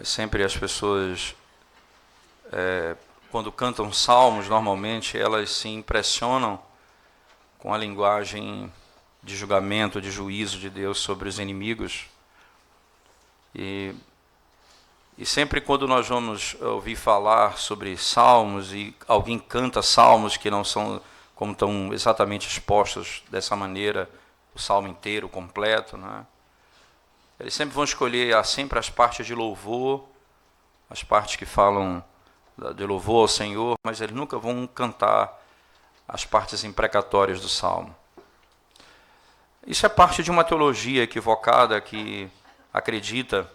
Sempre as pessoas, quando cantam salmos, normalmente elas se impressionam com a linguagem de julgamento, de juízo de Deus sobre os inimigos. E sempre quando nós vamos ouvir falar sobre salmos e alguém canta salmos que não são como estão exatamente expostos dessa maneira, o salmo inteiro, completo, né? Eles sempre vão escolher sempre as partes de louvor, as partes que falam de louvor ao Senhor, mas eles nunca vão cantar as partes imprecatórias do salmo. Isso é parte de uma teologia equivocada que acredita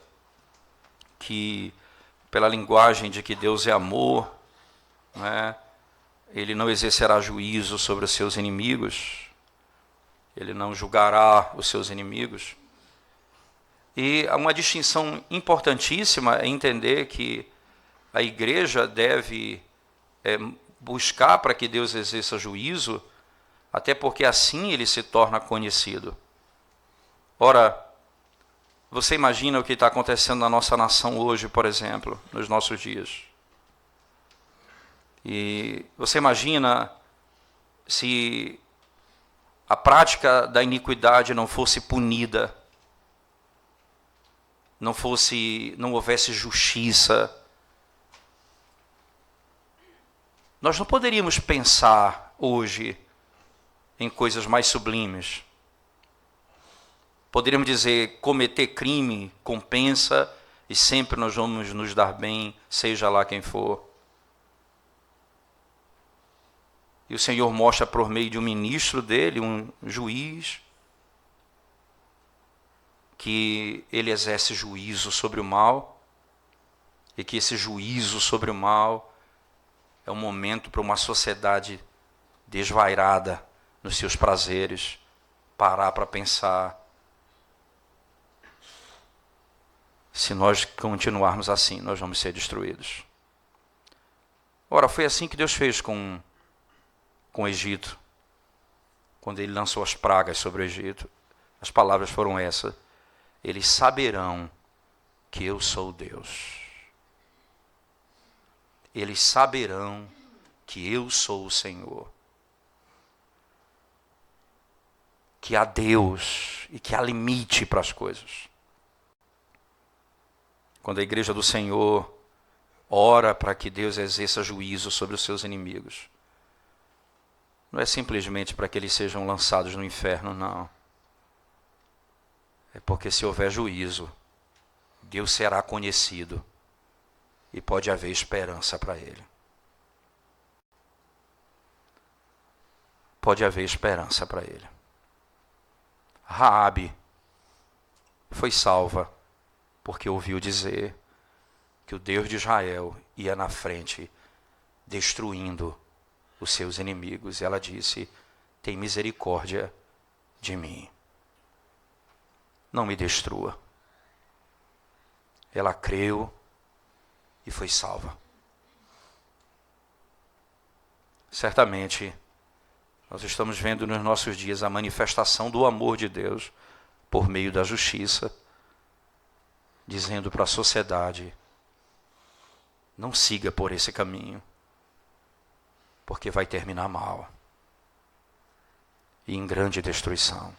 que, pela linguagem de que Deus é amor, né, ele não exercerá juízo sobre os seus inimigos, ele não julgará os seus inimigos. E uma distinção importantíssima é entender que a igreja deve buscar para que Deus exerça juízo, até porque assim ele se torna conhecido. Ora, você imagina o que está acontecendo na nossa nação hoje, por exemplo, nos nossos dias. E você imagina se a prática da iniquidade não fosse punida, não houvesse justiça. Nós não poderíamos pensar hoje em coisas mais sublimes. Poderíamos dizer, cometer crime compensa e sempre nós vamos nos dar bem, seja lá quem for. E o Senhor mostra por meio de um ministro dele, um juiz, que ele exerce juízo sobre o mal, e que esse juízo sobre o mal é um momento para uma sociedade desvairada nos seus prazeres, parar para pensar. Se nós continuarmos assim, nós vamos ser destruídos. Ora, foi assim que Deus fez com o Egito, quando ele lançou as pragas sobre o Egito. As palavras foram essas: eles saberão que eu sou Deus. Eles saberão que eu sou o Senhor. Que há Deus e que há limite para as coisas. Quando a igreja do Senhor ora para que Deus exerça juízo sobre os seus inimigos, não é simplesmente para que eles sejam lançados no inferno, não. É porque se houver juízo, Deus será conhecido e pode haver esperança para ele. Pode haver esperança para ele. Raabe foi salva porque ouviu dizer que o Deus de Israel ia na frente, destruindo os seus inimigos. E ela disse: tem misericórdia de mim. Não me destrua. Ela creu e foi salva. Certamente, nós estamos vendo nos nossos dias a manifestação do amor de Deus por meio da justiça, dizendo para a sociedade: não siga por esse caminho, porque vai terminar mal e em grande destruição.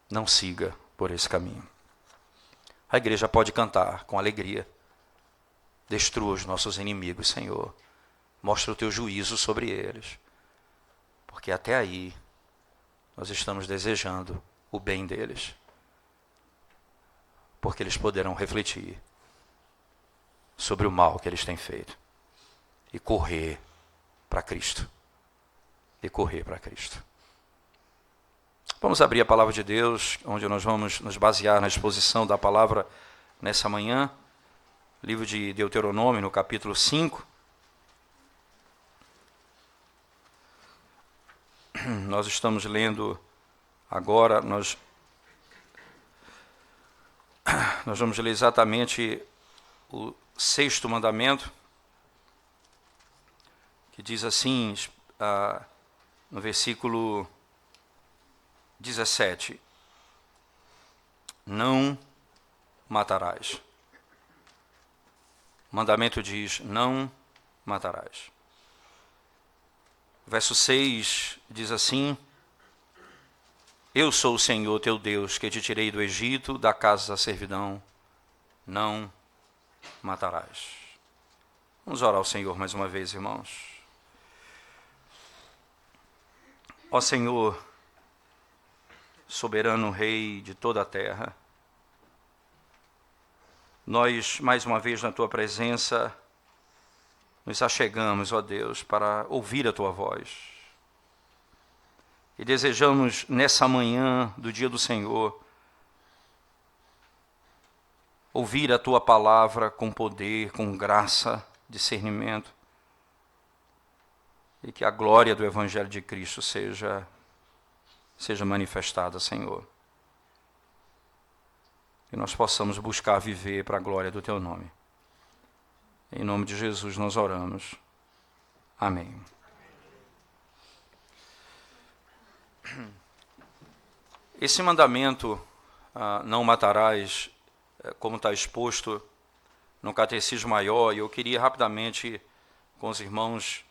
Não siga por esse caminho. A igreja pode cantar com alegria: destrua os nossos inimigos, Senhor. Mostra o teu juízo sobre eles. Porque até aí nós estamos desejando o bem deles. Porque eles poderão refletir sobre o mal que eles têm feito e correr para Cristo. E correr para Cristo. Vamos abrir a palavra de Deus, onde nós vamos nos basear na exposição da palavra nessa manhã. Livro de Deuteronômio, no capítulo 5. Nós estamos lendo agora, nós vamos ler exatamente o 6º mandamento, que diz assim, no versículo 17: não matarás. O mandamento diz: não matarás. Verso 6 diz assim: eu sou o Senhor teu Deus, que te tirei do Egito, da casa da servidão. Não matarás. Vamos orar ao Senhor mais uma vez, irmãos. Ó Senhor, soberano Rei de toda a terra, nós, mais uma vez na Tua presença, nos achegamos, ó Deus, para ouvir a Tua voz. E desejamos, nessa manhã do dia do Senhor, ouvir a Tua palavra com poder, com graça, discernimento, e que a glória do Evangelho de Cristo seja manifestada, Senhor. Que nós possamos buscar viver para a glória do Teu nome. Em nome de Jesus nós oramos. Amém. Esse mandamento, não matarás, como está exposto no Catecismo Maior, e eu queria rapidamente com os irmãos,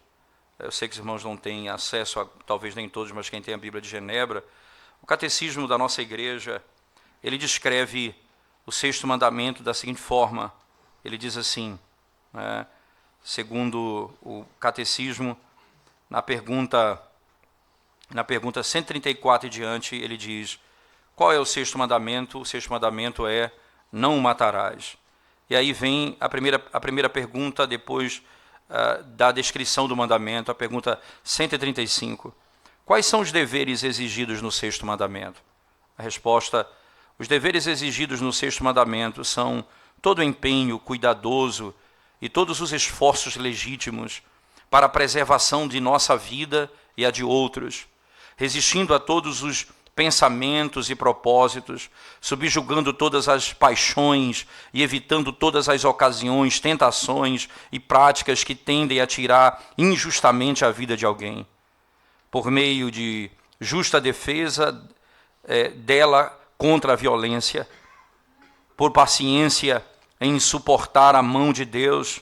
eu sei que os irmãos não têm acesso, talvez nem todos, mas quem tem a Bíblia de Genebra, o Catecismo da nossa igreja, ele descreve o sexto mandamento da seguinte forma, ele diz assim, segundo o Catecismo, na pergunta 134 e diante, ele diz: qual é o sexto mandamento? O sexto mandamento é: não matarás. E aí vem a primeira pergunta, depois da descrição do mandamento, a pergunta 135. Quais são os deveres exigidos no sexto mandamento? A resposta: os deveres exigidos no sexto mandamento são todo o empenho cuidadoso e todos os esforços legítimos para a preservação de nossa vida e a de outros, resistindo a todos os pensamentos e propósitos, subjugando todas as paixões e evitando todas as ocasiões, tentações e práticas que tendem a tirar injustamente a vida de alguém, por meio de justa defesa dela contra a violência, por paciência em suportar a mão de Deus,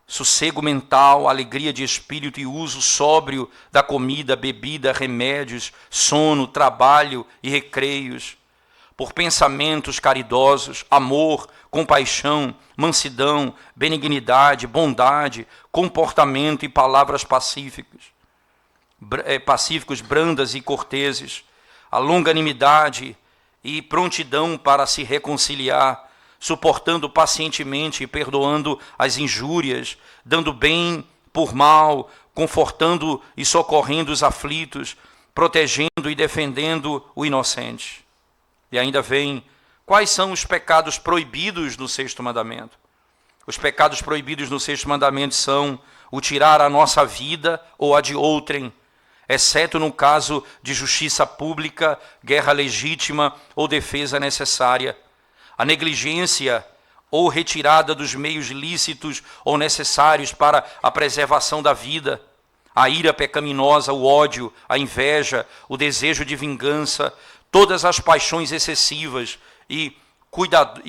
sossego mental, alegria de espírito e uso sóbrio da comida, bebida, remédios, sono, trabalho e recreios, por pensamentos caridosos, amor, compaixão, mansidão, benignidade, bondade, comportamento e palavras pacíficos, brandas e corteses, a longanimidade e prontidão para se reconciliar, suportando pacientemente e perdoando as injúrias, dando bem por mal, confortando e socorrendo os aflitos, protegendo e defendendo o inocente. E ainda vem, quais são os pecados proibidos no sexto mandamento? Os pecados proibidos no sexto mandamento são o tirar a nossa vida ou a de outrem, exceto no caso de justiça pública, guerra legítima ou defesa necessária, a negligência ou retirada dos meios lícitos ou necessários para a preservação da vida, a ira pecaminosa, o ódio, a inveja, o desejo de vingança, todas as paixões excessivas e cuidados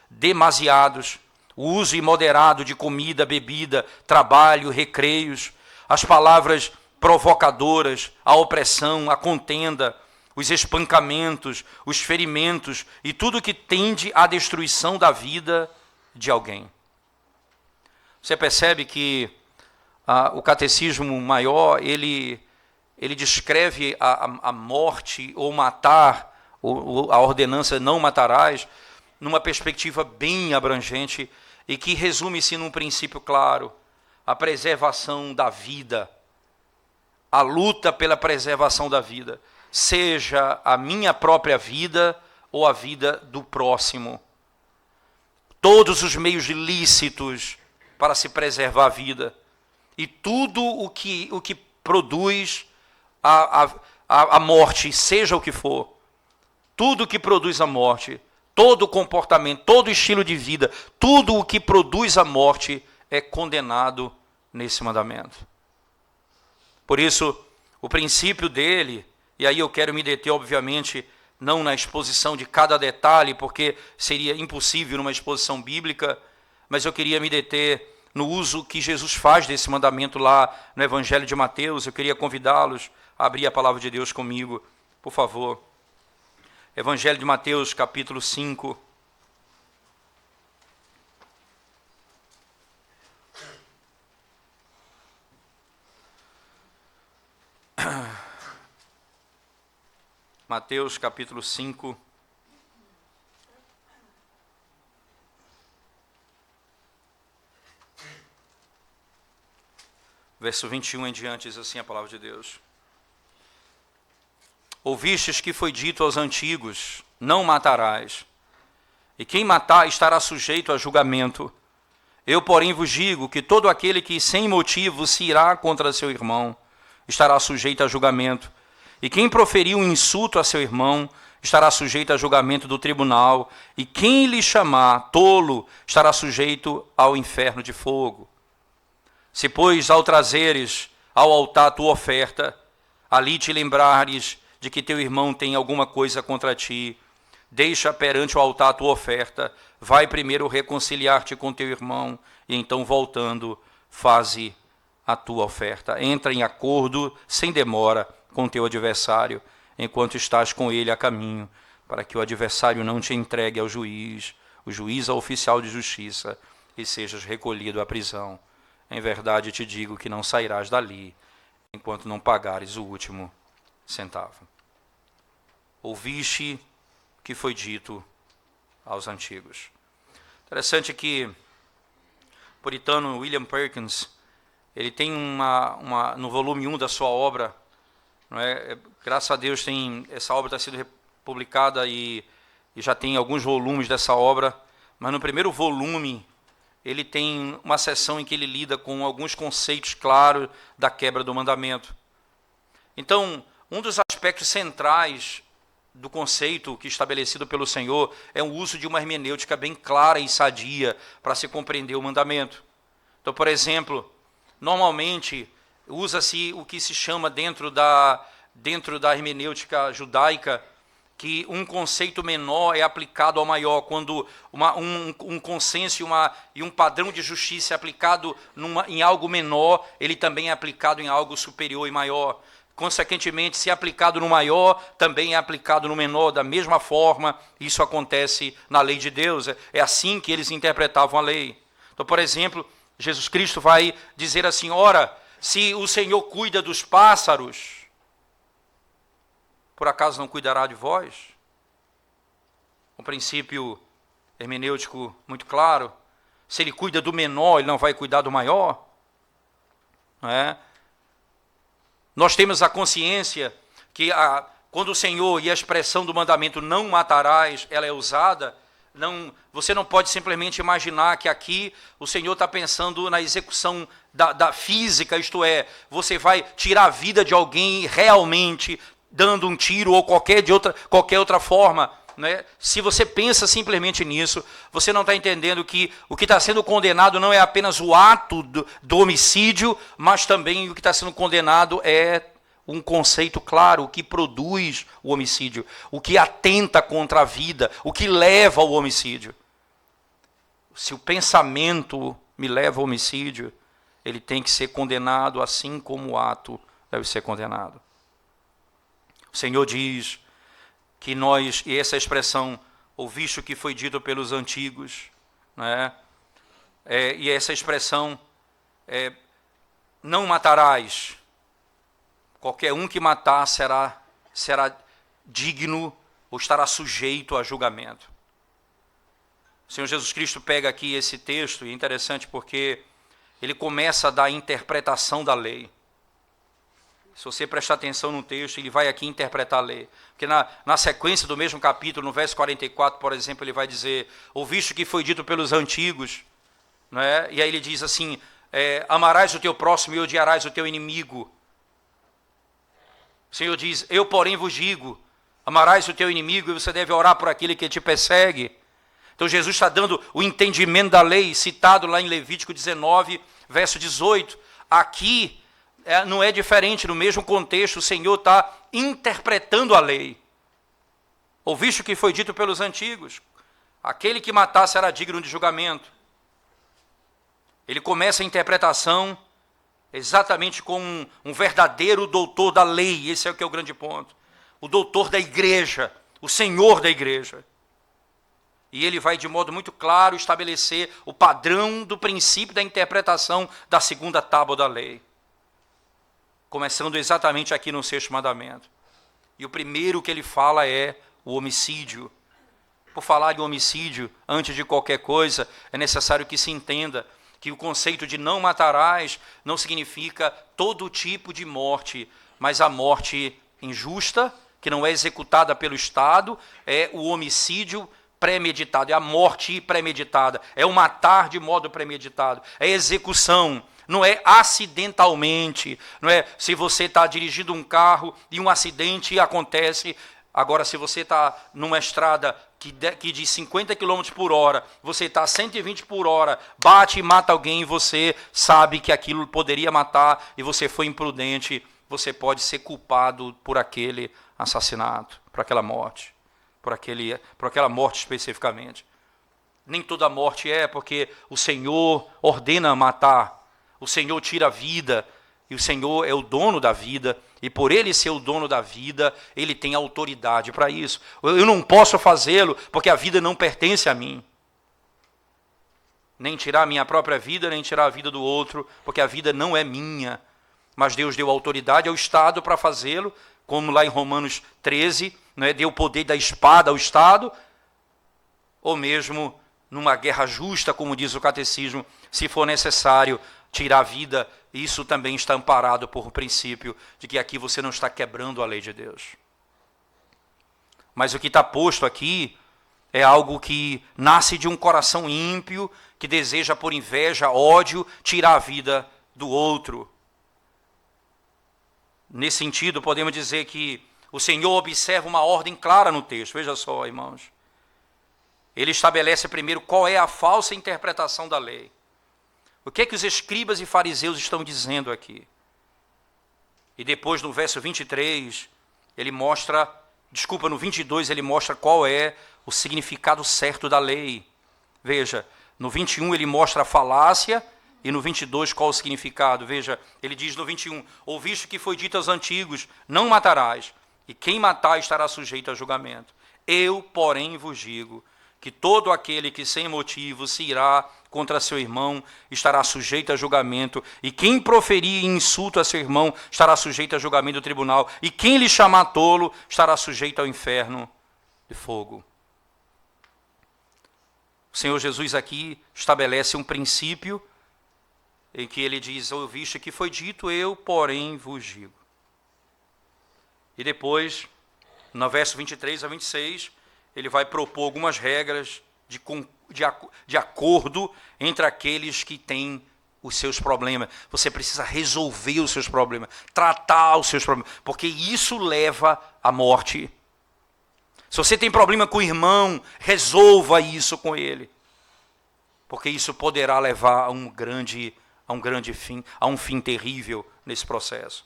demasiados, o uso imoderado de comida, bebida, trabalho, recreios, as palavras provocadoras, a opressão, a contenda, os espancamentos, os ferimentos e tudo que tende à destruição da vida de alguém. Você percebe que o Catecismo Maior, ele descreve a morte ou matar, a ordenança não matarás, numa perspectiva bem abrangente e que resume-se num princípio claro: a preservação da vida, a luta pela preservação da vida, seja a minha própria vida ou a vida do próximo. Todos os meios lícitos para se preservar a vida e tudo o que produz a morte, seja o que for, tudo o que produz a morte, todo comportamento, todo estilo de vida, tudo o que produz a morte é condenado nesse mandamento. Por isso, o princípio dele, e aí eu quero me deter, obviamente, não na exposição de cada detalhe, porque seria impossível numa exposição bíblica, mas eu queria me deter no uso que Jesus faz desse mandamento lá no Evangelho de Mateus. Eu queria convidá-los a abrir a palavra de Deus comigo, por favor. Evangelho de Mateus, capítulo 5. Mateus, capítulo 5. Verso 21 em diante, diz assim a palavra de Deus. Ouvistes que foi dito aos antigos, não matarás, e quem matar estará sujeito a julgamento. Eu, porém, vos digo que todo aquele que sem motivo se irá contra seu irmão, estará sujeito a julgamento. E quem proferir um insulto a seu irmão, estará sujeito a julgamento do tribunal. E quem lhe chamar tolo, estará sujeito ao inferno de fogo. Se, pois, ao trazeres ao altar tua oferta, ali te lembrares de que teu irmão tem alguma coisa contra ti, deixa perante o altar tua oferta, vai primeiro reconciliar-te com teu irmão, e então, voltando, faze a tua oferta. Entra em acordo, sem demora, com teu adversário, enquanto estás com ele a caminho, para que o adversário não te entregue ao juiz, o juiz ao oficial de justiça, e sejas recolhido à prisão. Em verdade te digo que não sairás dali, enquanto não pagares o último centavo. Ouviste o que foi dito aos antigos. Interessante que o puritano William Perkins, ele tem no volume 1 da sua obra, não é? Graças a Deus essa obra está sendo publicada e já tem alguns volumes dessa obra, mas no primeiro volume ele tem uma seção em que ele lida com alguns conceitos claros da quebra do mandamento. Então, um dos aspectos centrais do conceito que é estabelecido pelo Senhor é o uso de uma hermenêutica bem clara e sadia para se compreender o mandamento. Então, por exemplo, normalmente usa-se o que se chama dentro da hermenêutica judaica que um conceito menor é aplicado ao maior, quando um consenso e um padrão de justiça é aplicado em algo menor, ele também é aplicado em algo superior e maior. Consequentemente, se é aplicado no maior, também é aplicado no menor, da mesma forma. Isso acontece na lei de Deus, é assim que eles interpretavam a lei. Então, por exemplo, Jesus Cristo vai dizer assim, ora, se o Senhor cuida dos pássaros, por acaso não cuidará de vós? Um princípio hermenêutico muito claro. Se ele cuida do menor, ele não vai cuidar do maior? Não é? Nós temos a consciência que quando o Senhor e a expressão do mandamento não matarás, ela é usada, você não pode simplesmente imaginar que aqui o Senhor está pensando na execução da física, isto é, você vai tirar a vida de alguém realmente, dando um tiro ou qualquer outra forma. Né? Se você pensa simplesmente nisso, você não está entendendo que o que está sendo condenado não é apenas o ato do homicídio, mas também o que está sendo condenado é um conceito claro, o que produz o homicídio, o que atenta contra a vida, o que leva ao homicídio. Se o pensamento me leva ao homicídio, ele tem que ser condenado assim como o ato deve ser condenado. O Senhor diz que nós, e essa expressão, ouviste o que foi dito pelos antigos, né? E essa expressão, não matarás, qualquer um que matar será digno ou estará sujeito a julgamento. O Senhor Jesus Cristo pega aqui esse texto, e é interessante porque ele começa a dar a interpretação da lei. Se você prestar atenção no texto, ele vai aqui interpretar a lei. Porque na sequência do mesmo capítulo, no verso 44, por exemplo, ele vai dizer, ouviste o que foi dito pelos antigos, né? E aí ele diz assim, amarás o teu próximo e odiarás o teu inimigo. O Senhor diz, eu porém vos digo, amarás o teu inimigo e você deve orar por aquele que te persegue. Então Jesus está dando o entendimento da lei, citado lá em Levítico 19, verso 18. Aqui não é diferente, no mesmo contexto, o Senhor está interpretando a lei. Ouviste o que foi dito pelos antigos: aquele que matar será digno de julgamento. Ele começa a interpretação exatamente com um verdadeiro doutor da lei. Esse é o que é o grande ponto. O doutor da igreja, o senhor da igreja. E ele vai de modo muito claro estabelecer o padrão do princípio da interpretação da segunda tábua da lei. Começando exatamente aqui no sexto mandamento. E o primeiro que ele fala é o homicídio. Por falar em homicídio, antes de qualquer coisa, é necessário que se entenda que o conceito de não matarás não significa todo tipo de morte, mas a morte injusta, que não é executada pelo Estado, é o homicídio premeditado, é a morte premeditada, é o matar de modo premeditado, é execução, não é acidentalmente, não é se você está dirigindo um carro e um acidente acontece. Agora, se você está numa estrada que de 50 km por hora, você está a 120 por hora, bate e mata alguém, e você sabe que aquilo poderia matar, e você foi imprudente, você pode ser culpado por aquele assassinato, por aquela morte, por aquela morte especificamente. Nem toda morte é, porque o Senhor ordena matar, o Senhor tira a vida, e o Senhor é o dono da vida, e por Ele ser o dono da vida, Ele tem autoridade para isso. Eu não posso fazê-lo, porque a vida não pertence a mim. Nem tirar a minha própria vida, nem tirar a vida do outro, porque a vida não é minha. Mas Deus deu autoridade ao Estado para fazê-lo, como lá em Romanos 13, né, deu o poder da espada ao Estado, ou mesmo numa guerra justa, como diz o catecismo, se for necessário tirar a vida. Isso também está amparado por um princípio de que aqui você não está quebrando a lei de Deus. Mas o que está posto aqui é algo que nasce de um coração ímpio, que deseja por inveja, ódio, tirar a vida do outro. Nesse sentido, podemos dizer que o Senhor observa uma ordem clara no texto. Veja só, irmãos. Ele estabelece primeiro qual é a falsa interpretação da lei. O que é que os escribas e fariseus estão dizendo aqui? E depois, no verso 23, ele mostra, no 22, ele mostra qual é o significado certo da lei. Veja, no 21 ele mostra a falácia, e no 22 qual o significado. Veja, ele diz no 21, ouviste que foi dito aos antigos, não matarás, e quem matar estará sujeito a julgamento. Eu, porém, vos digo, que todo aquele que sem motivo se irá contra seu irmão estará sujeito a julgamento, e quem proferir insulto a seu irmão estará sujeito a julgamento do tribunal, e quem lhe chamar tolo estará sujeito ao inferno de fogo. O Senhor Jesus aqui estabelece um princípio em que ele diz, ouviste que foi dito, eu, porém, vos digo. E depois, no verso 23 a 26, ele vai propor algumas regras de acordo entre aqueles que têm os seus problemas. Você precisa resolver os seus problemas, tratar os seus problemas, porque isso leva à morte. Se você tem problema com o irmão, resolva isso com ele, porque isso poderá levar a um grande fim, a um fim terrível nesse processo.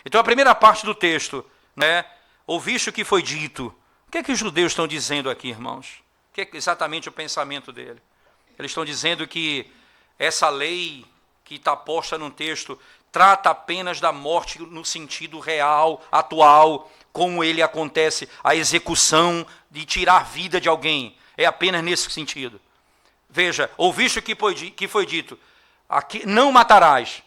Então a primeira parte do texto, né, ouviste o que foi dito. O que é que os judeus estão dizendo aqui, irmãos? O que é exatamente o pensamento dele? Eles estão dizendo que essa lei que está posta no texto trata apenas da morte no sentido real, atual, como ele acontece, a execução de tirar a vida de alguém. É apenas nesse sentido. Veja, ouviste o que foi dito, aqui, não matarás.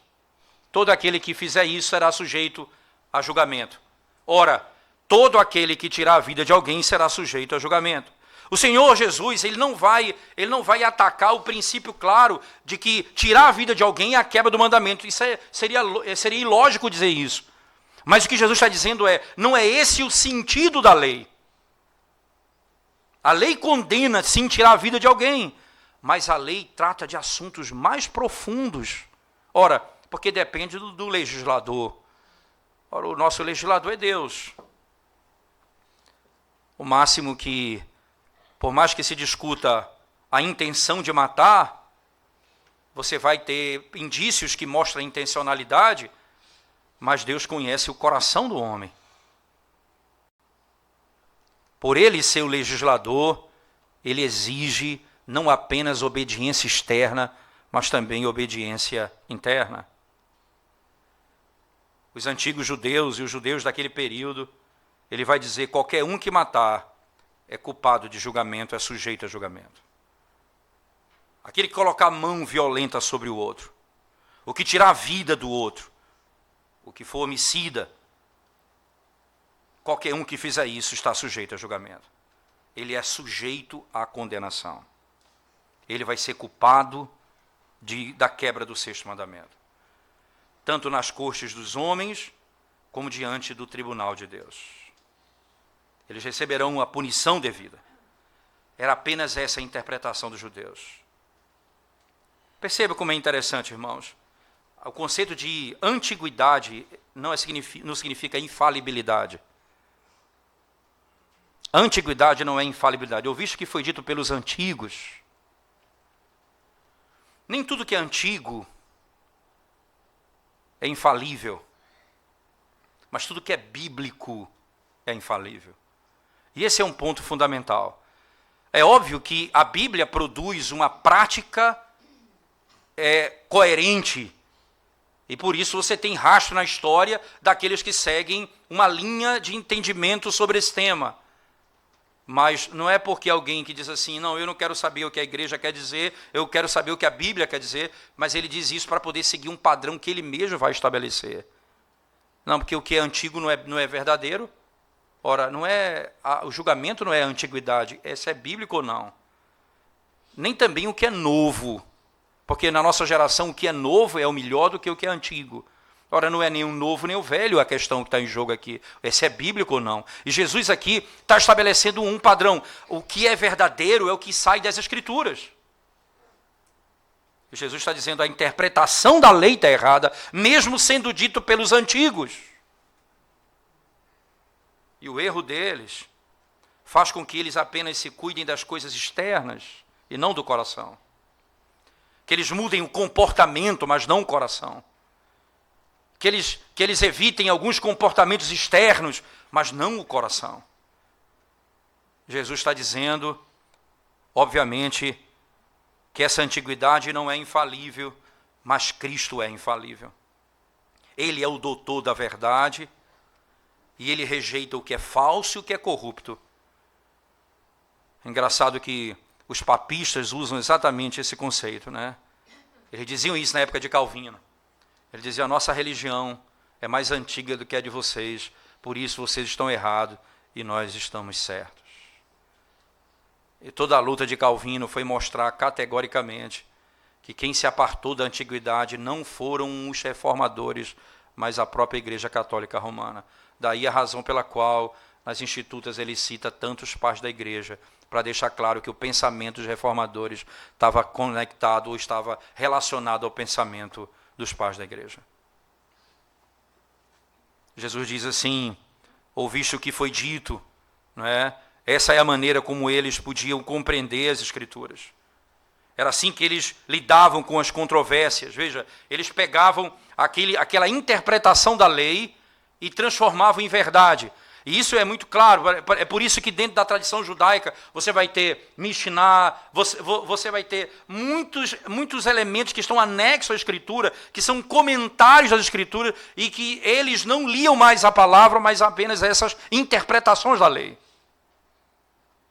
Todo aquele que fizer isso será sujeito a julgamento. Ora, todo aquele que tirar a vida de alguém será sujeito a julgamento. O Senhor Jesus, ele não vai atacar o princípio claro de que tirar a vida de alguém é a quebra do mandamento. Isso seria ilógico dizer isso. Mas o que Jesus está dizendo não é esse o sentido da lei. A lei condena, sim, tirar a vida de alguém, mas a lei trata de assuntos mais profundos. Ora, porque depende do legislador. Ora, o nosso legislador é Deus. O máximo que, por mais que se discuta a intenção de matar, você vai ter indícios que mostram a intencionalidade, mas Deus conhece o coração do homem. Por ele ser o legislador, ele exige não apenas obediência externa, mas também obediência interna. Os antigos judeus e os judeus daquele período, ele vai dizer: qualquer um que matar é culpado de julgamento, é sujeito a julgamento. Aquele que colocar a mão violenta sobre o outro, o que tirar a vida do outro, o que for homicida, qualquer um que fizer isso está sujeito a julgamento. Ele é sujeito à condenação. Ele vai ser culpado da quebra do sexto mandamento, tanto nas cortes dos homens, como diante do tribunal de Deus. Eles receberão a punição devida. Era apenas essa a interpretação dos judeus. Perceba como é interessante, irmãos. O conceito de antiguidade não significa infalibilidade. Antiguidade não é infalibilidade. Eu visto que foi dito pelos antigos. Nem tudo que é antigo é infalível, mas tudo que é bíblico é infalível. E esse é um ponto fundamental. É óbvio que a Bíblia produz uma prática coerente, e por isso você tem rastro na história daqueles que seguem uma linha de entendimento sobre esse tema. Mas não é porque alguém que diz assim: não, eu não quero saber o que a igreja quer dizer, eu quero saber o que a Bíblia quer dizer, mas ele diz isso para poder seguir um padrão que ele mesmo vai estabelecer. Não, porque o que é antigo não é verdadeiro. Ora, o julgamento não é a antiguidade, se é bíblico ou não. Nem também o que é novo, porque na nossa geração o que é novo é o melhor do que o que é antigo. Ora, não é nem o novo nem o velho a questão que está em jogo aqui, se é bíblico ou não. E Jesus aqui está estabelecendo um padrão. O que é verdadeiro é o que sai das Escrituras. E Jesus está dizendo: a interpretação da lei está errada, mesmo sendo dito pelos antigos. E o erro deles faz com que eles apenas se cuidem das coisas externas e não do coração. Que eles mudem o comportamento, mas não o coração. Que eles evitem alguns comportamentos externos, mas não o coração. Jesus está dizendo, obviamente, que essa antiguidade não é infalível, mas Cristo é infalível. Ele é o doutor da verdade, e ele rejeita o que é falso e o que é corrupto. Engraçado que os papistas usam exatamente esse conceito, né? Eles diziam isso na época de Calvino. Ele dizia: a nossa religião é mais antiga do que a de vocês, por isso vocês estão errados e nós estamos certos. E toda a luta de Calvino foi mostrar categoricamente que quem se apartou da antiguidade não foram os reformadores, mas a própria Igreja Católica Romana. Daí a razão pela qual nas Institutas ele cita tantos pais da Igreja, para deixar claro que o pensamento dos reformadores estava conectado ou estava relacionado ao pensamento dos pais da Igreja. Jesus diz assim: ouviste o que foi dito, não é? Essa é a maneira como eles podiam compreender as Escrituras. Era assim que eles lidavam com as controvérsias. Veja, eles pegavam aquela interpretação da lei e transformavam em verdade. E isso é muito claro. É por isso que dentro da tradição judaica você vai ter Mishnah, você vai ter muitos elementos que estão anexos à Escritura, que são comentários das Escrituras, e que eles não liam mais a palavra, mas apenas essas interpretações da lei.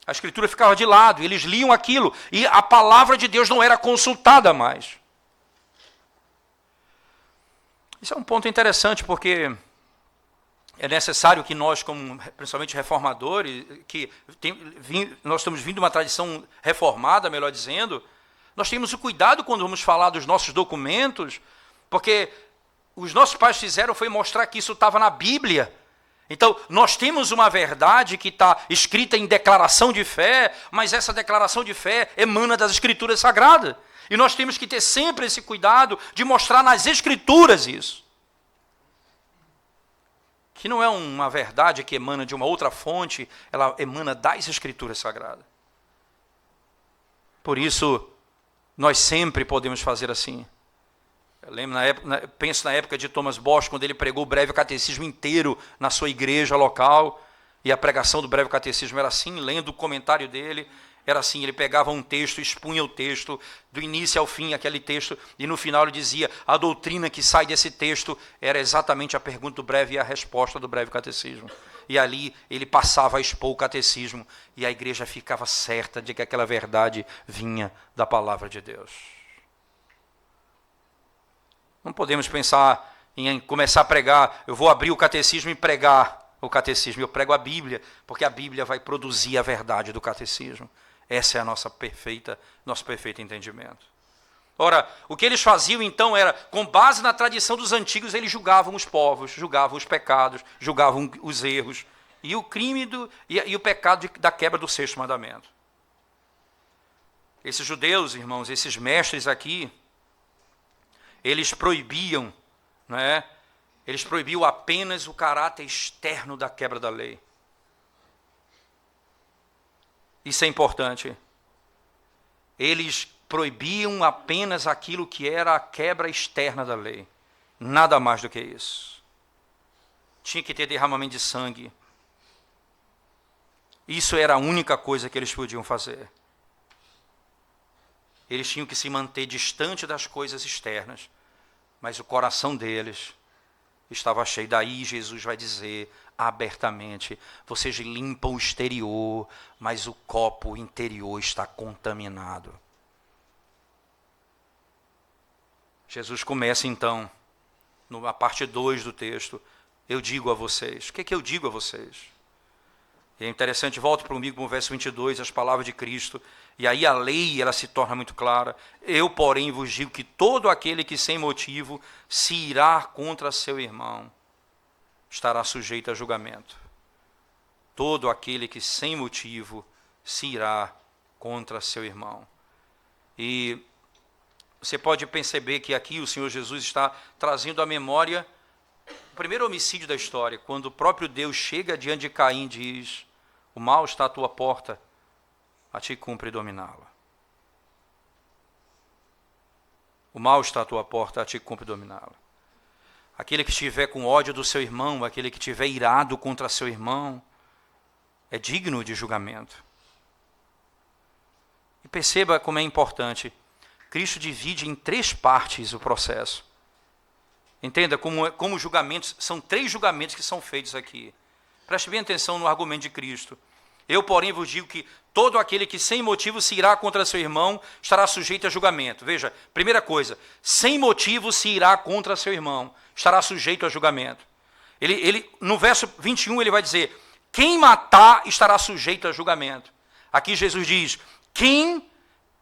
A Escritura ficava de lado, eles liam aquilo, e a palavra de Deus não era consultada mais. Isso é um ponto interessante, porque é necessário que nós, como principalmente reformadores, nós estamos vindo de uma tradição reformada, melhor dizendo, nós temos o cuidado quando vamos falar dos nossos documentos, porque os nossos pais fizeram foi mostrar que isso estava na Bíblia. Então, nós temos uma verdade que está escrita em declaração de fé, mas essa declaração de fé emana das Escrituras Sagradas. E nós temos que ter sempre esse cuidado de mostrar nas Escrituras isso. Que não é uma verdade que emana de uma outra fonte, ela emana das Escrituras Sagradas. Por isso, nós sempre podemos fazer assim. Eu lembro penso na época de Thomas Bosch, quando ele pregou o breve catecismo inteiro na sua igreja local, E a pregação do breve catecismo era assim, lendo o comentário dele, era assim, ele pegava um texto, expunha o texto, do início ao fim, aquele texto, e no final ele dizia, a doutrina que sai desse texto era exatamente a pergunta do breve e a resposta do breve catecismo. E ali ele passava a expor o catecismo, e a igreja ficava certa de que aquela verdade vinha da palavra de Deus. Não podemos pensar em começar a pregar, eu vou abrir o catecismo e pregar o catecismo. Eu prego a Bíblia, porque a Bíblia vai produzir a verdade do catecismo. Essa é a nosso perfeito entendimento. Ora, o que eles faziam então era, com base na tradição dos antigos, eles julgavam os povos, julgavam os pecados, julgavam os erros, e o crime e o pecado da quebra do sexto mandamento. Esses judeus, irmãos, esses mestres aqui, eles proibiam, não é? Eles proibiam apenas o caráter externo da quebra da lei. Isso é importante. Eles proibiam apenas aquilo que era a quebra externa da lei. Nada mais do que isso. Tinha que ter derramamento de sangue. Isso era a única coisa que eles podiam fazer. Eles tinham que se manter distante das coisas externas. Mas o coração deles estava cheio. Daí Jesus vai dizer abertamente, vocês limpam o exterior, mas o copo interior está contaminado. Jesus começa então, na parte 2 do texto, eu digo a vocês. O que é que eu digo a vocês? É interessante, volta comigo para o verso 22, as palavras de Cristo, e aí a lei ela se torna muito clara. Eu, porém, vos digo que todo aquele que sem motivo se irá contra seu irmão, estará sujeito a julgamento. Todo aquele que sem motivo se irá contra seu irmão. E você pode perceber que aqui o Senhor Jesus está trazendo à memória o primeiro homicídio da história, quando o próprio Deus chega diante de Caim e diz, o mal está à tua porta, a ti cumpre dominá-la. O mal está à tua porta, a ti cumpre dominá-la. Aquele que estiver com ódio do seu irmão, aquele que estiver irado contra seu irmão, é digno de julgamento. E perceba como é importante. Cristo divide em 3 partes o processo. Entenda como julgamentos, são 3 julgamentos que são feitos aqui. Preste bem atenção no argumento de Cristo. Eu, porém, vos digo que todo aquele que sem motivo se irá contra seu irmão estará sujeito a julgamento. Veja, primeira coisa, sem motivo se irá contra seu irmão, estará sujeito a julgamento. No verso 21 ele vai dizer, quem matar estará sujeito a julgamento. Aqui Jesus diz, quem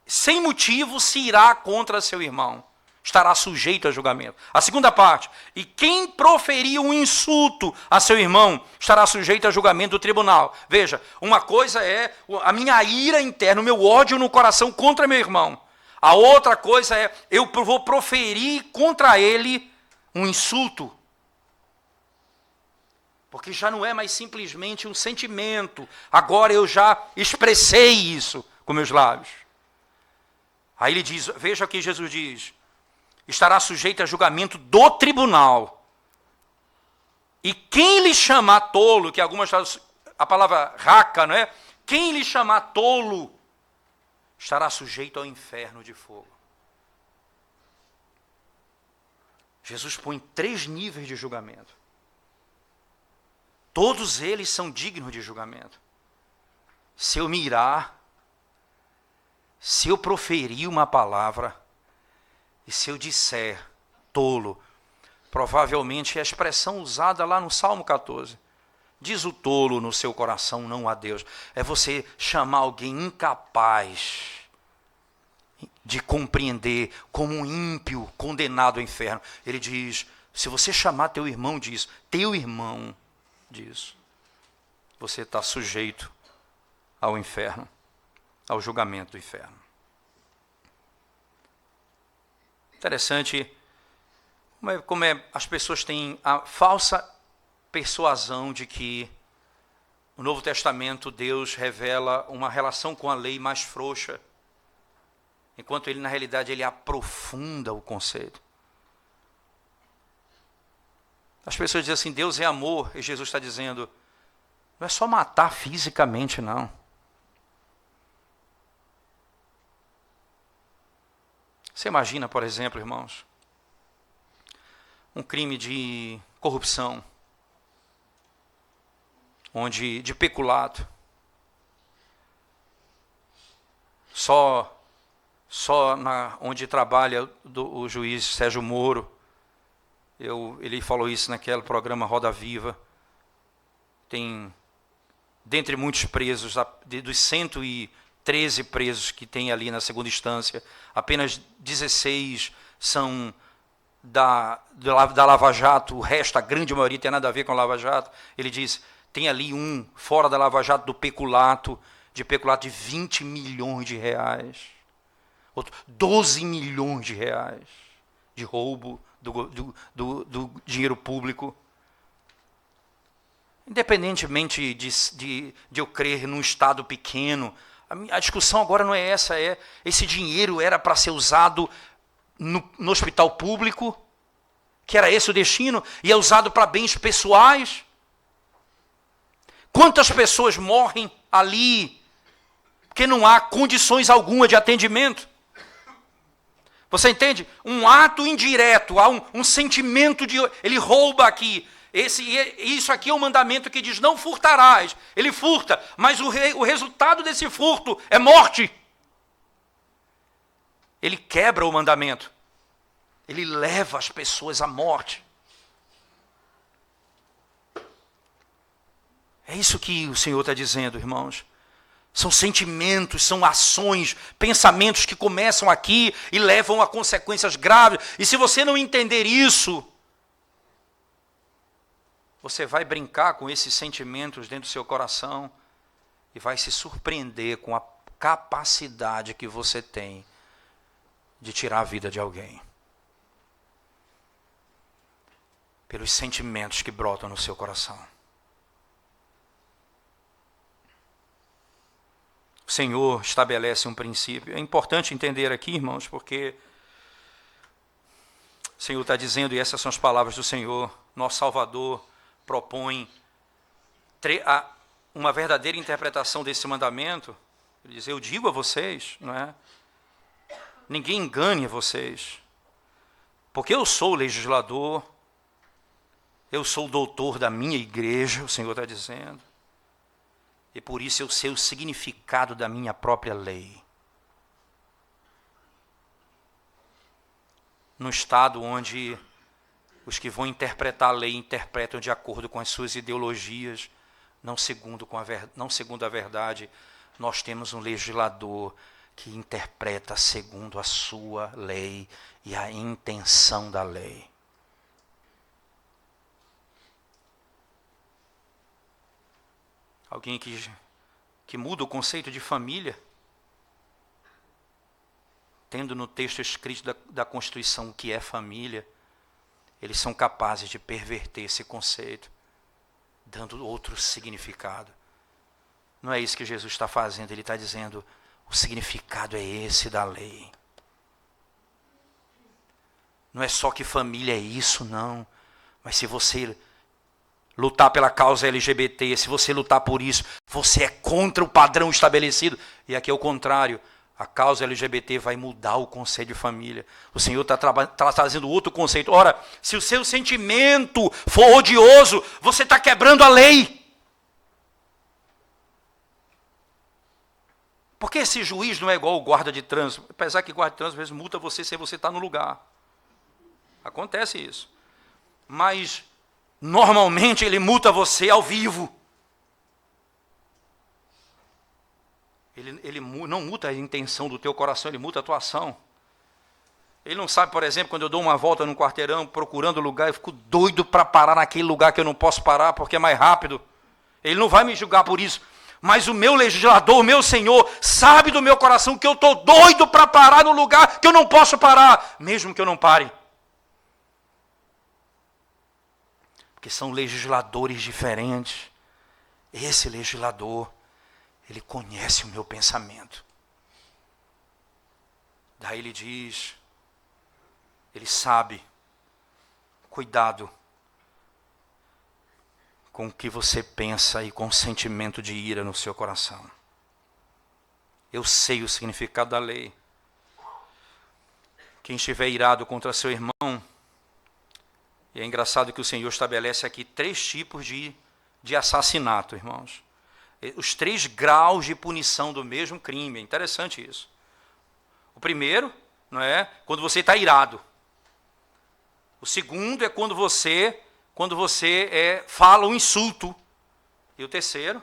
sem motivo se irá contra seu irmão, estará sujeito a julgamento. A segunda parte, e quem proferir um insulto a seu irmão, estará sujeito a julgamento do tribunal. Veja, uma coisa é a minha ira interna, o meu ódio no coração contra meu irmão. A outra coisa é, eu vou proferir contra ele um insulto. Porque já não é mais simplesmente um sentimento, agora eu já expressei isso com meus lábios. Aí ele diz, veja o que Jesus diz, estará sujeito a julgamento do tribunal. E quem lhe chamar tolo, que algumas a palavra raca, não é? Quem lhe chamar tolo, estará sujeito ao inferno de fogo. Jesus põe 3 níveis de julgamento. Todos eles são dignos de julgamento. Se eu me irar, se eu proferir uma palavra, e se eu disser tolo, provavelmente é a expressão usada lá no Salmo 14. Diz o tolo no seu coração, não a Deus. É você chamar alguém incapaz de compreender como um ímpio condenado ao inferno. Ele diz, se você chamar teu irmão disso, você está sujeito ao inferno, ao julgamento do inferno. Interessante como as pessoas têm a falsa persuasão de que no Novo Testamento Deus revela uma relação com a lei mais frouxa, enquanto ele, na realidade, ele aprofunda o conceito. As pessoas dizem assim, Deus é amor, e Jesus está dizendo, Não é só matar fisicamente, não. Você imagina, por exemplo, irmãos, um crime de corrupção, de peculato, onde trabalha o juiz Sérgio Moro. Ele falou isso naquele programa Roda Viva. Tem, dentre muitos presos, dos 113 presos que tem ali na segunda instância, apenas 16 são da Lava Jato, o resto, a grande maioria, tem nada a ver com a Lava Jato. Ele diz, tem ali um fora da Lava Jato do peculato de 20 milhões de reais. Outro, 12 milhões de reais de roubo do dinheiro público. Independentemente de eu crer num Estado pequeno, a discussão agora não é essa, esse dinheiro era para ser usado no hospital público, que era esse o destino, e é usado para bens pessoais. Quantas pessoas morrem ali, porque não há condições alguma de atendimento? Você entende? Um ato indireto, há um sentimento de... Ele rouba aqui. Isso aqui é um mandamento que diz, não furtarás. Ele furta, mas o resultado desse furto é morte. Ele quebra o mandamento. Ele leva as pessoas à morte. É isso que o Senhor está dizendo, irmãos. São sentimentos, são ações, pensamentos que começam aqui e levam a consequências graves. E se você não entender isso, você vai brincar com esses sentimentos dentro do seu coração e vai se surpreender com a capacidade que você tem de tirar a vida de alguém. Pelos sentimentos que brotam no seu coração. O Senhor estabelece um princípio. É importante entender aqui, irmãos, porque o Senhor está dizendo, e essas são as palavras do Senhor, nosso Salvador propõe uma verdadeira interpretação desse mandamento. Ele diz, eu digo a vocês, não é? Ninguém engane vocês, porque eu sou o legislador, eu sou o doutor da minha igreja, o Senhor está dizendo. E por isso eu sei o significado da minha própria lei. Num estado onde os que vão interpretar a lei interpretam de acordo com as suas ideologias, não segundo a verdade, nós temos um legislador que interpreta segundo a sua lei e a intenção da lei. Alguém que muda o conceito de família, tendo no texto escrito da Constituição o que é família, eles são capazes de perverter esse conceito, dando outro significado. Não é isso que Jesus está fazendo, ele está dizendo, o significado é esse da lei. Não é só que família é isso, não, mas se você lutar pela causa LGBT, se você lutar por isso, você é contra o padrão estabelecido. E aqui é o contrário. A causa LGBT vai mudar o conceito de família. O Senhor está trazendo outro conceito. Ora, se o seu sentimento for odioso, você está quebrando a lei. Porque esse juiz não é igual o guarda de trânsito. Apesar que guarda de trânsito às vezes multa você se você está no lugar. Acontece isso. Mas normalmente ele multa você ao vivo. Ele não multa a intenção do teu coração, ele multa a tua ação. Ele não sabe, por exemplo, quando eu dou uma volta num quarteirão procurando lugar, eu fico doido para parar naquele lugar que eu não posso parar porque é mais rápido. Ele não vai me julgar por isso. Mas o meu legislador, o meu Senhor, sabe do meu coração que eu estou doido para parar no lugar que eu não posso parar, mesmo que eu não pare. Porque são legisladores diferentes. Esse legislador, ele conhece o meu pensamento. Daí ele diz, ele sabe, cuidado com o que você pensa e com o sentimento de ira no seu coração. Eu sei o significado da lei. Quem estiver irado contra seu irmão, e é engraçado que o Senhor estabelece aqui 3 tipos de assassinato, irmãos. Os 3 graus de punição do mesmo crime. É interessante isso. O primeiro, não é, quando você está irado. O segundo é quando você fala um insulto. E o terceiro,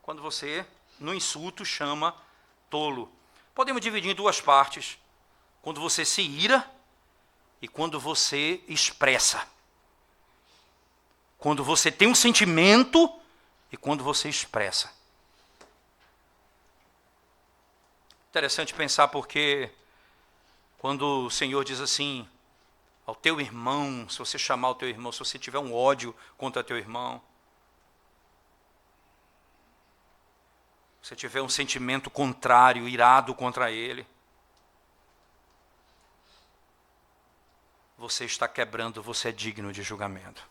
quando você, no insulto, chama tolo. Podemos dividir em 2 partes. Quando você se ira e quando você expressa. Quando você tem um sentimento e quando você expressa. Interessante pensar porque quando o Senhor diz assim, ao teu irmão, se você chamar o teu irmão, se você tiver um ódio contra teu irmão, se você tiver um sentimento contrário, irado contra ele, você está quebrando, você é digno de julgamento.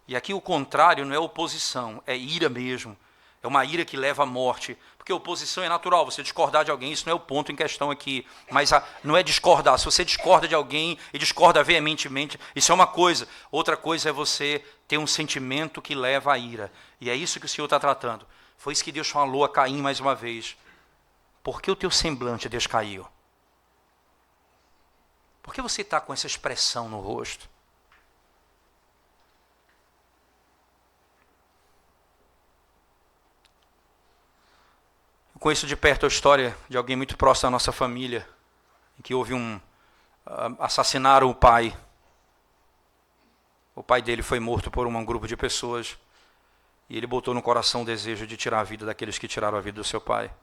E aqui o contrário não é oposição, é ira mesmo. É uma ira que leva à morte. Porque oposição é natural, você discordar de alguém, isso não é o ponto em questão aqui. Mas não é discordar. Se você discorda de alguém e discorda veementemente, isso é uma coisa. Outra coisa é você ter um sentimento que leva à ira. E é isso que o Senhor está tratando. Foi isso que Deus falou a Caim mais uma vez. Por que o teu semblante descaiu? Por que você está com essa expressão no rosto? Eu conheço de perto a história de alguém muito próximo da nossa família, em que houve assassinaram o pai. O pai dele foi morto por um grupo de pessoas, e ele botou no coração o desejo de tirar a vida daqueles que tiraram a vida do seu pai.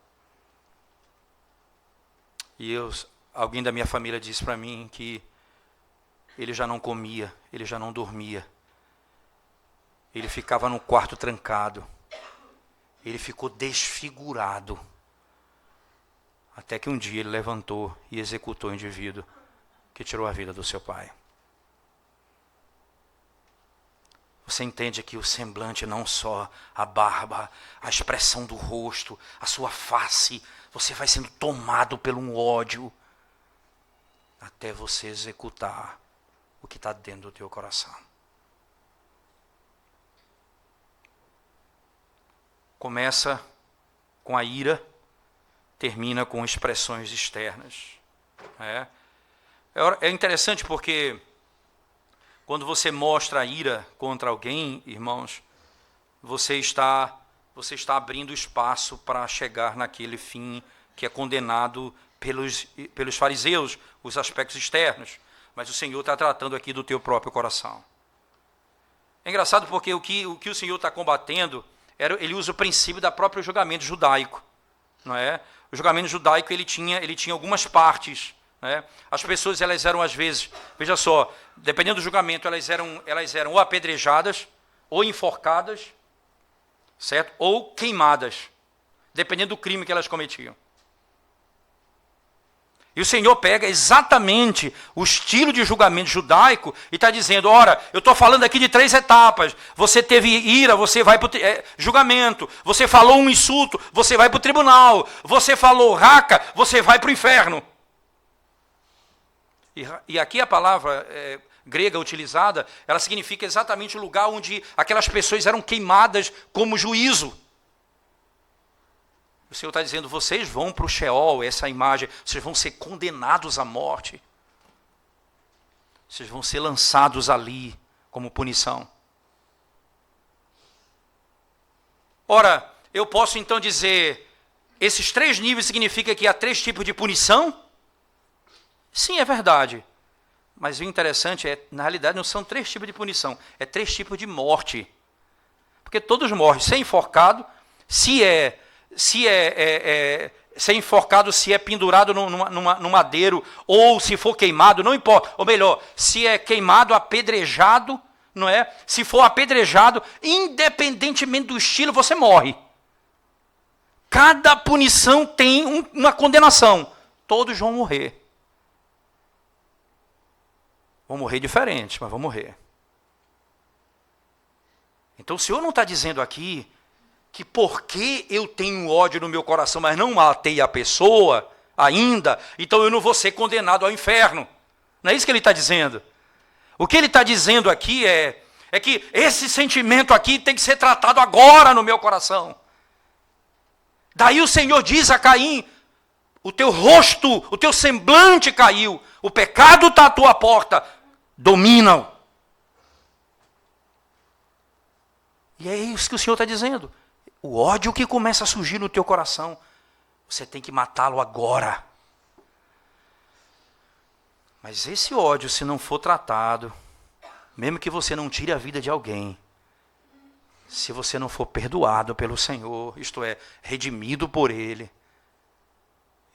E alguém da minha família disse para mim que ele já não comia, ele já não dormia. Ele ficava no quarto trancado. Ele ficou desfigurado. Até que um dia ele levantou e executou o indivíduo que tirou a vida do seu pai. Você entende que o semblante, não só a barba, a expressão do rosto, a sua face, você vai sendo tomado por um ódio até você executar o que está dentro do teu coração. Começa com a ira, termina com expressões externas. É interessante porque quando você mostra a ira contra alguém, irmãos, você está abrindo espaço para chegar naquele fim que é condenado pelos fariseus, os aspectos externos. Mas o Senhor está tratando aqui do teu próprio coração. É engraçado porque o que o Senhor está combatendo, ele usa o princípio do próprio julgamento judaico. Não é? O julgamento judaico ele tinha algumas partes. Né? As pessoas elas eram às vezes, veja só, dependendo do julgamento, elas eram ou apedrejadas, ou enforcadas, certo? Ou queimadas, dependendo do crime que elas cometiam. E o Senhor pega exatamente o estilo de julgamento judaico e está dizendo, ora, eu estou falando aqui de 3 etapas. Você teve ira, você vai para o julgamento. Você falou um insulto, você vai para o tribunal. Você falou raca, você vai para o inferno. E aqui a palavra grega utilizada, ela significa exatamente o lugar onde aquelas pessoas eram queimadas como juízo. O Senhor está dizendo, vocês vão para o Sheol, essa imagem, vocês vão ser condenados à morte. Vocês vão ser lançados ali como punição. Ora, eu posso então dizer, esses 3 níveis significa que há 3 tipos de punição? Sim, é verdade. Mas o interessante é, na realidade, não são 3 tipos de punição, é 3 tipos de morte. Porque todos morrem, se é enforcado, se é enforcado, se é pendurado no madeiro, ou se for queimado, não importa. Ou melhor, se é queimado, apedrejado, não é? Se for apedrejado, independentemente do estilo, você morre. Cada punição tem uma condenação. Todos vão morrer. Vão morrer diferentes, mas vão morrer. Então o Senhor não está dizendo aqui que porque eu tenho ódio no meu coração, mas não matei a pessoa ainda, então eu não vou ser condenado ao inferno. Não é isso que ele está dizendo. O que ele está dizendo aqui é que esse sentimento aqui tem que ser tratado agora no meu coração. Daí o Senhor diz a Caim, o teu rosto, o teu semblante caiu, o pecado está à tua porta, domina-o. E é isso que o Senhor está dizendo. O ódio que começa a surgir no teu coração, você tem que matá-lo agora. Mas esse ódio, se não for tratado, mesmo que você não tire a vida de alguém, se você não for perdoado pelo Senhor, isto é, redimido por Ele,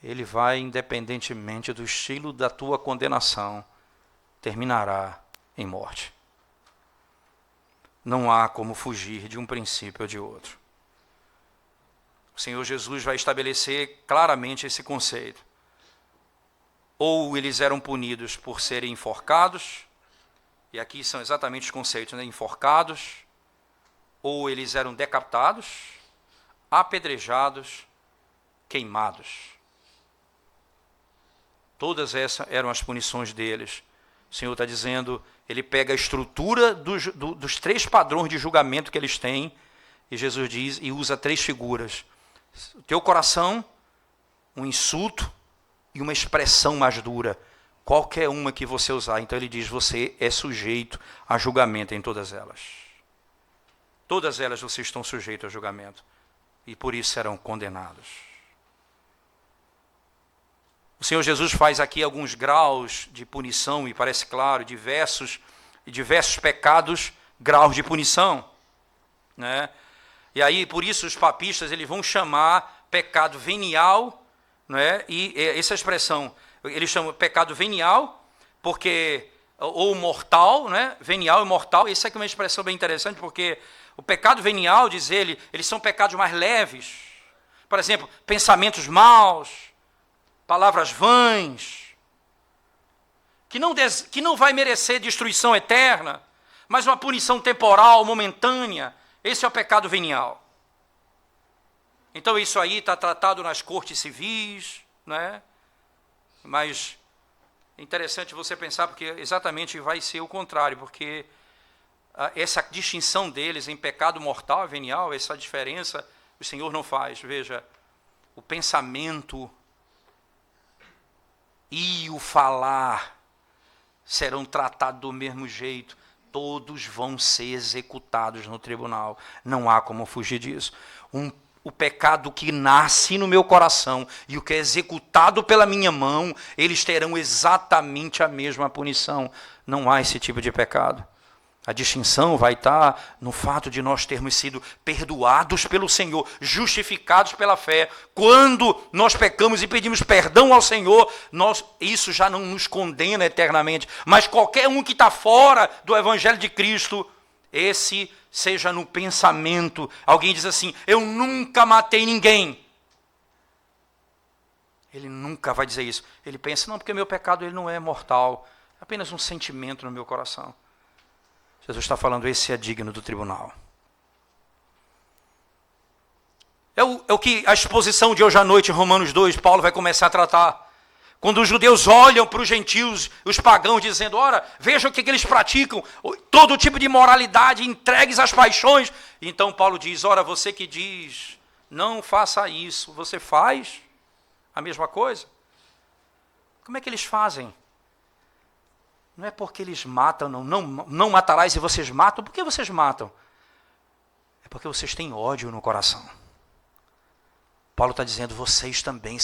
ele vai, independentemente do estilo da tua condenação, terminará em morte. Não há como fugir de um princípio ou de outro. O Senhor Jesus vai estabelecer claramente esse conceito. Ou eles eram punidos por serem enforcados, e aqui são exatamente os conceitos, né? Enforcados, ou eles eram decapitados, apedrejados, queimados. Todas essas eram as punições deles. O Senhor está dizendo, ele pega a estrutura dos 3 padrões de julgamento que eles têm, e Jesus diz, e usa 3 figuras. O teu coração, um insulto e uma expressão mais dura. Qualquer uma que você usar. Então ele diz, você é sujeito a julgamento em todas elas. Todas elas vocês estão sujeitos a julgamento. E por isso serão condenados. O Senhor Jesus faz aqui alguns graus de punição, e parece claro, diversos pecados, graus de punição. Né? E aí, por isso, os papistas eles vão chamar pecado venial, né? E essa expressão, eles chamam pecado venial, porque, ou mortal, né? Venial e mortal, essa aqui é uma expressão bem interessante, porque o pecado venial, diz ele, eles são pecados mais leves. Por exemplo, pensamentos maus, palavras vãs, que não vai merecer destruição eterna, mas uma punição temporal, momentânea. Esse é o pecado venial. Então isso aí está tratado nas cortes civis, né? Mas é interessante você pensar, porque exatamente vai ser o contrário, porque essa distinção deles em pecado mortal e venial, essa diferença, o Senhor não faz. Veja, o pensamento e o falar serão tratados do mesmo jeito. Todos vão ser executados no tribunal. Não há como fugir disso. O pecado que nasce no meu coração e o que é executado pela minha mão, eles terão exatamente a mesma punição. Não há esse tipo de pecado. A distinção vai estar no fato de nós termos sido perdoados pelo Senhor, justificados pela fé. Quando nós pecamos e pedimos perdão ao Senhor, isso já não nos condena eternamente. Mas qualquer um que está fora do Evangelho de Cristo, esse seja no pensamento. Alguém diz assim, eu nunca matei ninguém. Ele nunca vai dizer isso. Ele pensa, não, porque meu pecado ele não é mortal. É apenas um sentimento no meu coração. Jesus está falando, esse é digno do tribunal. É o que a exposição de hoje à noite, em Romanos 2, Paulo vai começar a tratar. Quando os judeus olham para os gentios, os pagãos, dizendo, ora, veja o que eles praticam, todo tipo de moralidade, entregues às paixões. Então Paulo diz, ora, você que diz, não faça isso, você faz a mesma coisa? Como é que eles fazem? Não é porque eles matam, não matarás e vocês matam. Por que vocês matam? É porque vocês têm ódio no coração. Paulo está dizendo, vocês também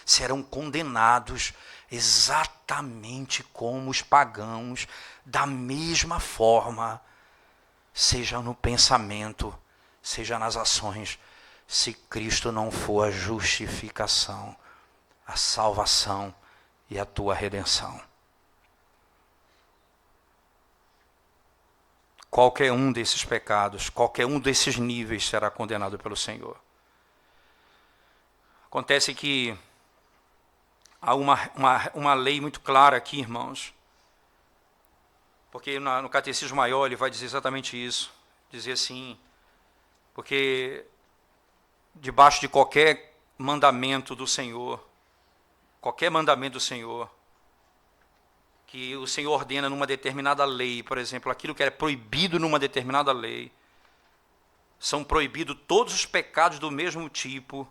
serão condenados exatamente como os pagãos, da mesma forma, seja no pensamento, seja nas ações, se Cristo não for a justificação, a salvação e a tua redenção. Qualquer um desses pecados, qualquer um desses níveis será condenado pelo Senhor. Acontece que há uma lei muito clara aqui, irmãos, porque no Catecismo Maior ele vai dizer exatamente isso. dizer assim, porque debaixo de qualquer mandamento do Senhor, que o Senhor ordena numa determinada lei, por exemplo, aquilo que é proibido numa determinada lei, são proibidos todos os pecados do mesmo tipo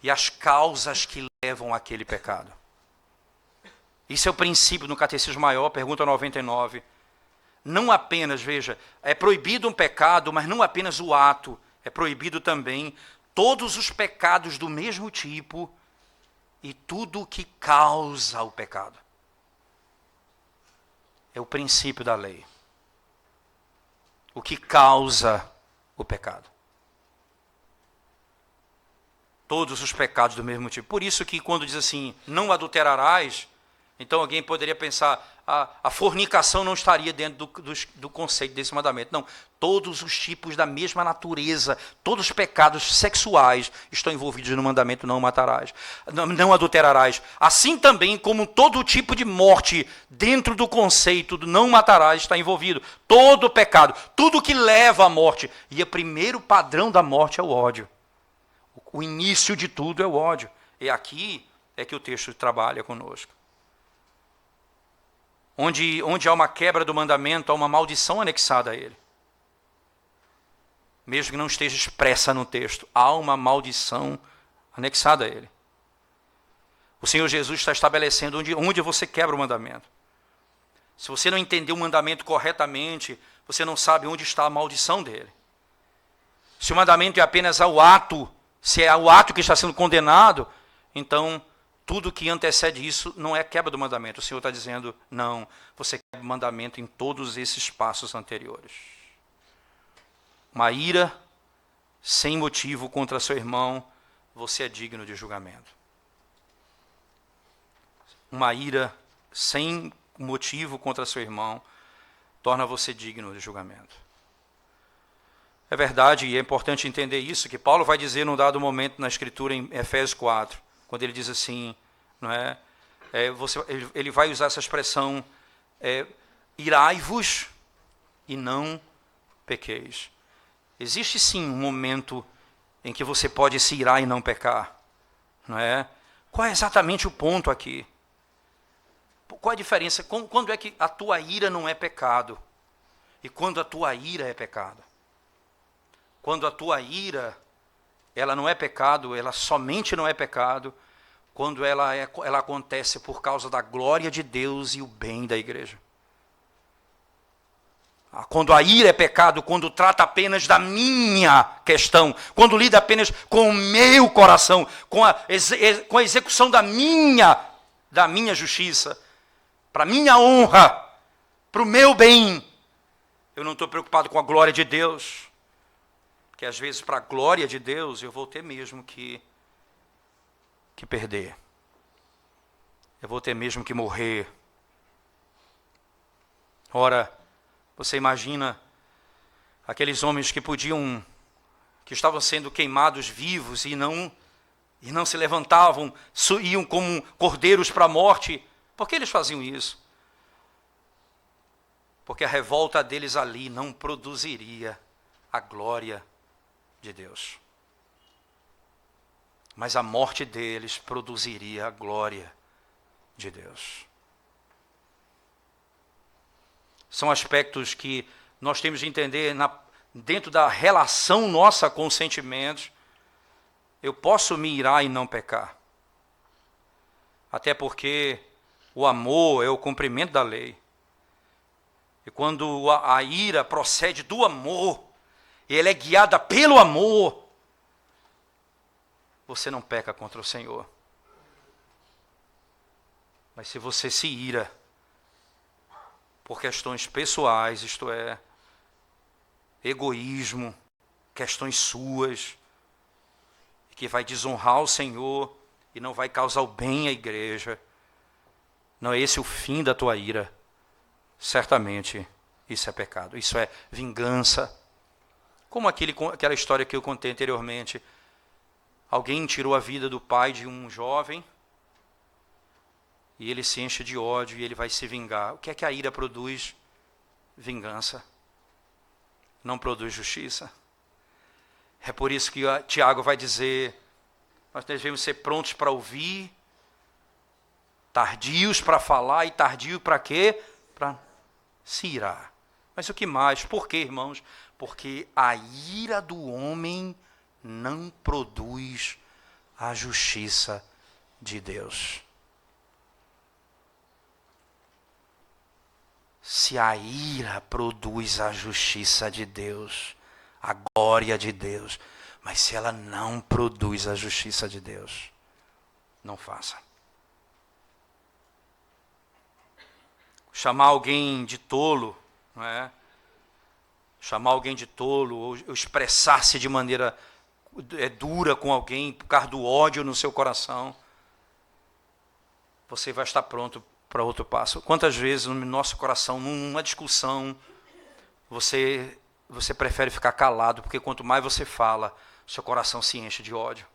e as causas que levam àquele pecado. Isso é o princípio no Catecismo Maior, pergunta 99. Não apenas, veja, é proibido um pecado, mas não apenas o ato, é proibido também todos os pecados do mesmo tipo e tudo o que causa o pecado. É o princípio da lei. O que causa o pecado. Todos os pecados do mesmo tipo. Por isso que quando diz assim, não adulterarás, então alguém poderia pensar, a fornicação não estaria dentro do conceito desse mandamento. Não, todos os tipos da mesma natureza, todos os pecados sexuais estão envolvidos no mandamento não matarás, não adulterarás. Assim também como todo tipo de morte dentro do conceito do não matarás está envolvido. Todo pecado, tudo que leva à morte. E o primeiro padrão da morte é o ódio. O início de tudo é o ódio. E aqui é que o texto trabalha conosco. Onde há uma quebra do mandamento, há uma maldição anexada a ele. Mesmo que não esteja expressa no texto, há uma maldição anexada a ele. O Senhor Jesus está estabelecendo onde você quebra o mandamento. Se você não entender o mandamento corretamente, você não sabe onde está a maldição dele. Se o mandamento é apenas ao ato, se é o ato que está sendo condenado, então tudo que antecede isso não é quebra do mandamento. O Senhor está dizendo, não, você quebra o mandamento em todos esses passos anteriores. Uma ira sem motivo contra seu irmão, você é digno de julgamento. Uma ira sem motivo contra seu irmão, torna você digno de julgamento. É verdade, e é importante entender isso, que Paulo vai dizer num dado momento na Escritura, em Efésios 4, quando ele diz assim, não é? Ele vai usar essa expressão, irai-vos e não pequeis. Existe sim um momento em que você pode se irar e não pecar, não é? Qual é exatamente o ponto aqui? Qual a diferença? Quando é que a tua ira não é pecado? E quando a tua ira é pecado? Quando a tua ira, ela não é pecado, ela somente não é pecado, quando ela acontece por causa da glória de Deus e o bem da igreja. Quando a ira é pecado, quando trata apenas da minha questão, quando lida apenas com o meu coração, com a execução da minha justiça, para a minha honra, para o meu bem, eu não estou preocupado com a glória de Deus. Porque às vezes, para a glória de Deus, eu vou ter mesmo que perder. Eu vou ter mesmo que morrer. Ora, você imagina aqueles homens que estavam sendo queimados vivos e não se levantavam, iam como cordeiros para a morte. Por que eles faziam isso? Porque a revolta deles ali não produziria a glória de Deus. Mas a morte deles produziria a glória de Deus. São aspectos que nós temos de entender dentro da relação nossa com os sentimentos. Eu posso me irar e não pecar. Até porque o amor é o cumprimento da lei. E quando a ira procede do amor, e ela é guiada pelo amor, você não peca contra o Senhor. Mas se você se ira por questões pessoais, isto é, egoísmo, questões suas, que vai desonrar o Senhor e não vai causar o bem à igreja, não é esse o fim da tua ira, certamente isso é pecado, isso é vingança. Como aquela história que eu contei anteriormente, alguém tirou a vida do pai de um jovem, e ele se enche de ódio e ele vai se vingar. O que é que a ira produz? Vingança. não produz justiça. É por isso que Tiago vai dizer, nós devemos ser prontos para ouvir, tardios para falar e tardio para quê? Para se irar. Mas o que mais? Por quê, irmãos? Porque a ira do homem não produz a justiça de Deus. Se a ira produz a justiça de Deus, a glória de Deus, mas se ela não produz a justiça de Deus, não faça. Chamar alguém de tolo, não é? Chamar alguém de tolo, ou expressar-se de maneira dura com alguém, por causa do ódio no seu coração, você vai estar pronto para outro passo. Quantas vezes no nosso coração, numa discussão, você prefere ficar calado, porque quanto mais você fala, seu coração se enche de ódio.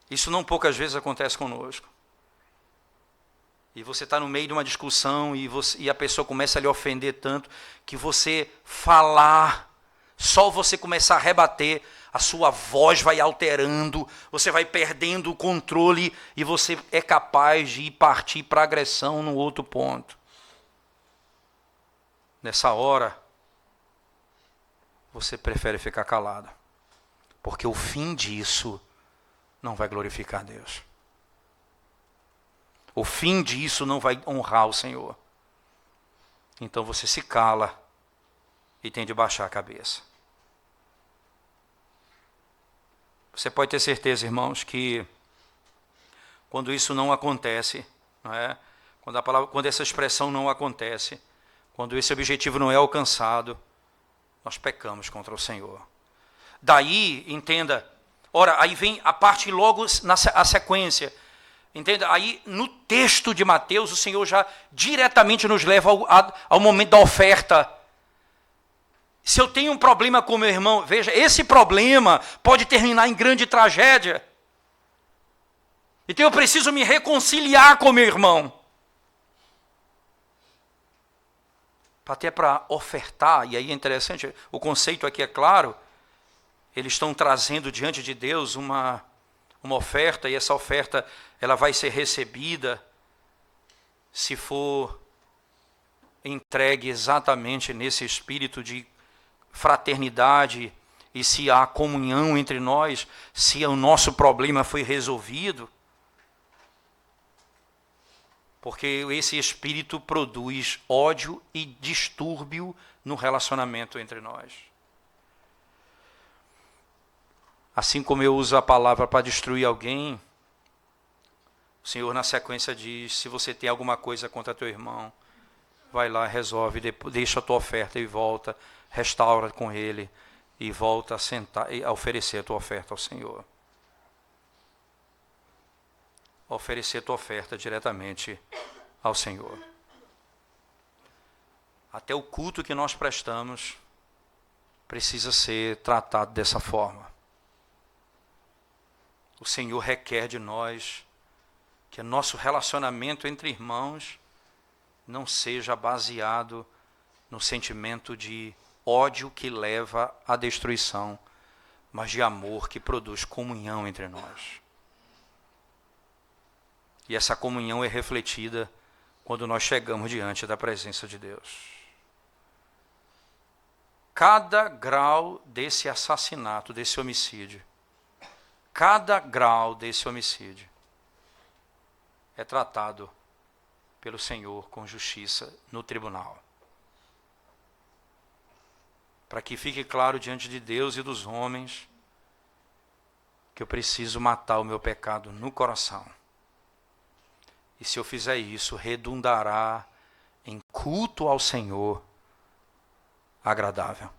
Isso não poucas vezes acontece conosco. E você está no meio de uma discussão e a pessoa começa a lhe ofender tanto que você falar, só você começar a rebater, a sua voz vai alterando, você vai perdendo o controle e você é capaz de partir para a agressão no outro ponto. Nessa hora, você prefere ficar calado, porque o fim disso não vai glorificar a Deus. O fim disso não vai honrar o Senhor. Então você se cala e tem de baixar a cabeça. Você pode ter certeza, irmãos, que quando isso não acontece, não é? Quando essa expressão não acontece, quando esse objetivo não é alcançado, nós pecamos contra o Senhor. Daí, entenda, ora, aí vem a parte logo a sequência. Entenda? Aí no texto de Mateus, o Senhor já diretamente nos leva ao momento da oferta. Se eu tenho um problema com meu irmão, veja, esse problema pode terminar em grande tragédia. Então eu preciso me reconciliar com meu irmão. Até para ofertar, e aí é interessante, o conceito aqui é claro, eles estão trazendo diante de Deus uma oferta, e essa oferta ela vai ser recebida se for entregue exatamente nesse espírito de fraternidade e se há comunhão entre nós, se o nosso problema foi resolvido. Porque esse espírito produz ódio e distúrbio no relacionamento entre nós. Assim como eu uso a palavra para destruir alguém, o Senhor na sequência diz, se você tem alguma coisa contra teu irmão, vai lá, resolve, deixa a tua oferta e volta, restaura com ele e volta a sentar e a oferecer a tua oferta ao Senhor. Oferecer a tua oferta diretamente ao Senhor. Até o culto que nós prestamos precisa ser tratado dessa forma. O Senhor requer de nós que nosso relacionamento entre irmãos não seja baseado no sentimento de ódio que leva à destruição, mas de amor que produz comunhão entre nós. E essa comunhão é refletida quando nós chegamos diante da presença de Deus. Cada grau desse assassinato, desse homicídio, cada grau desse homicídio é tratado pelo Senhor com justiça no tribunal. Para que fique claro diante de Deus e dos homens que eu preciso matar o meu pecado no coração. E se eu fizer isso, redundará em culto ao Senhor agradável.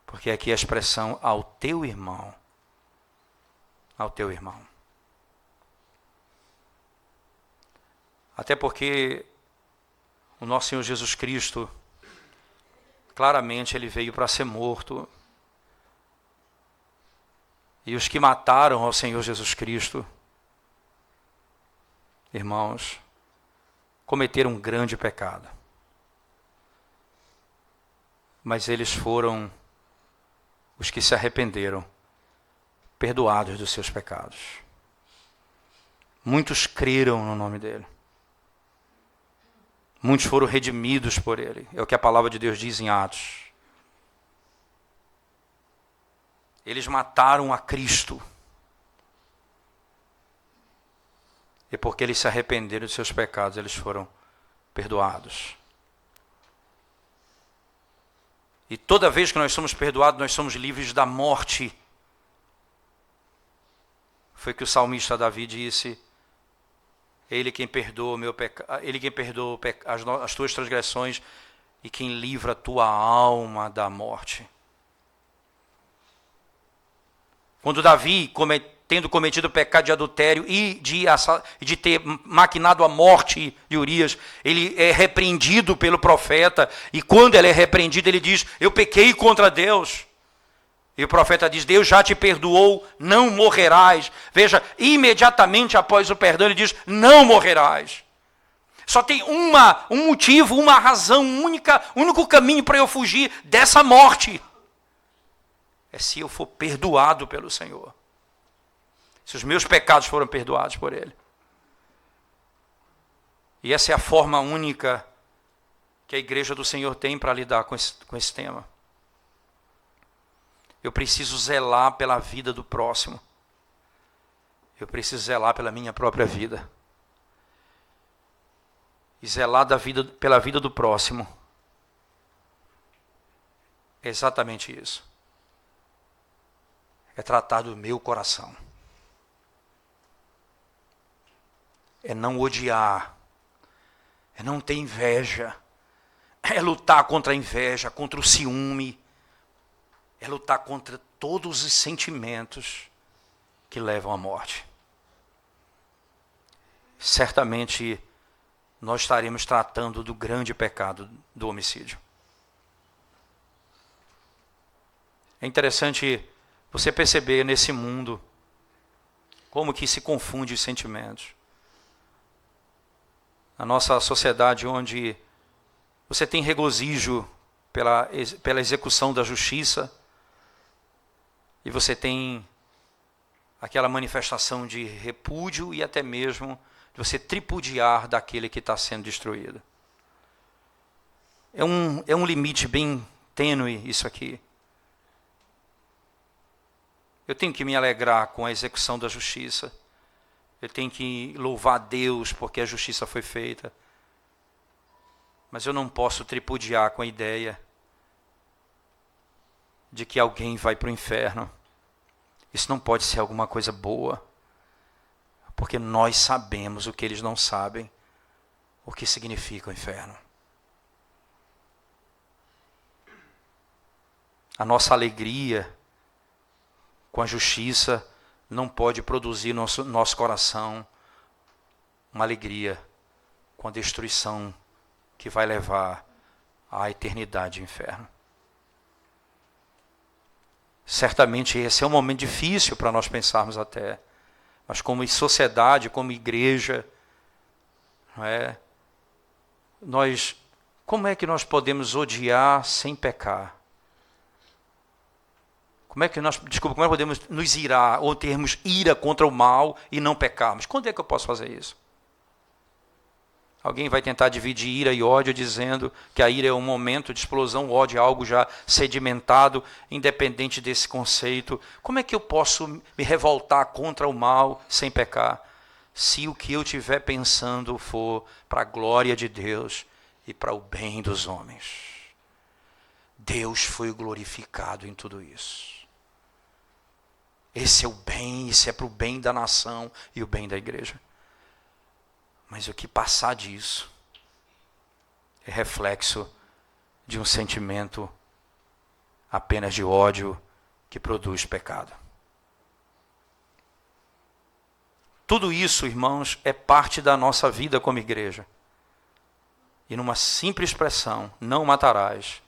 Porque aqui é a expressão ao teu irmão. Ao teu irmão. Até porque o nosso Senhor Jesus Cristo, claramente ele veio para ser morto. E os que mataram ao Senhor Jesus Cristo, irmãos, cometeram um grande pecado. mas eles foram os que se arrependeram, perdoados dos seus pecados. Muitos creram no nome dele. Muitos foram redimidos por ele. É o que a palavra de Deus diz em Atos. Eles mataram a Cristo. E porque eles se arrependeram dos seus pecados, eles foram perdoados. E toda vez que nós somos perdoados, nós somos livres da morte. Foi que o salmista Davi disse: Ele quem perdoa o meu pecado, Ele quem perdoa as tuas transgressões e quem livra a tua alma da morte. Quando Davi, tendo cometido o pecado de adultério e de ter maquinado a morte de Urias, ele é repreendido pelo profeta, e quando ele é repreendido, ele diz: eu pequei contra Deus. E o profeta diz: Deus já te perdoou, não morrerás. Veja, imediatamente após o perdão, ele diz: não morrerás. Só tem um motivo, uma razão único caminho para eu fugir dessa morte. É se eu for perdoado pelo Senhor. Se os meus pecados foram perdoados por Ele. E essa é a forma única que a igreja do Senhor tem para lidar com esse tema. Eu preciso zelar pela vida do próximo. Eu preciso zelar pela minha própria vida. E zelar pela vida do próximo é exatamente isso. É tratar do meu coração. É não odiar. É não ter inveja. É lutar contra a inveja, contra o ciúme. É lutar contra todos os sentimentos que levam à morte. Certamente nós estaremos tratando do grande pecado do homicídio. É interessante você perceber nesse mundo como que se confunde os sentimentos. Na nossa sociedade onde você tem regozijo pela execução da justiça, e você tem aquela manifestação de repúdio e até mesmo de você tripudiar daquele que está sendo destruído. É um limite bem tênue isso aqui. Eu tenho que me alegrar com a execução da justiça. Eu tenho que louvar a Deus porque a justiça foi feita. Mas eu não posso tripudiar com a ideia de que alguém vai para o inferno. Isso não pode ser alguma coisa boa. Porque nós sabemos o que eles não sabem. O que significa o inferno. A nossa alegria com a justiça não pode produzir no nosso coração uma alegria com a destruição que vai levar à eternidade de inferno. Certamente esse é um momento difícil para nós pensarmos até, mas como sociedade, como igreja, não é? Como é que nós podemos odiar sem pecar? Como é que podemos nos irar ou termos ira contra o mal e não pecarmos? Quando é que eu posso fazer isso? Alguém vai tentar dividir ira e ódio dizendo que a ira é um momento de explosão, o ódio é algo já sedimentado, independente desse conceito. Como é que eu posso me revoltar contra o mal sem pecar? Se o que eu estiver pensando for para a glória de Deus e para o bem dos homens. Deus foi glorificado em tudo isso. Esse é o bem, isso é para o bem da nação e o bem da igreja. Mas o que passar disso é reflexo de um sentimento apenas de ódio que produz pecado. Tudo isso, irmãos, é parte da nossa vida como igreja. E numa simples expressão, não matarás.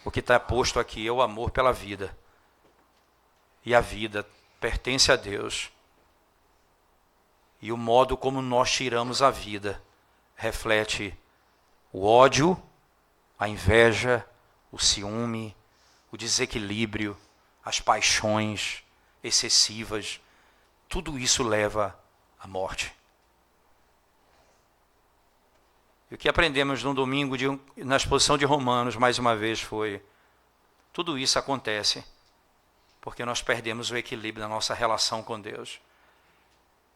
O que está posto aqui é o amor pela vida. E a vida pertence a Deus. E o modo como nós tiramos a vida reflete o ódio, a inveja, o ciúme, o desequilíbrio, as paixões excessivas, tudo isso leva à morte. E o que aprendemos no domingo na exposição de Romanos, mais uma vez, foi: tudo isso acontece porque nós perdemos o equilíbrio da nossa relação com Deus.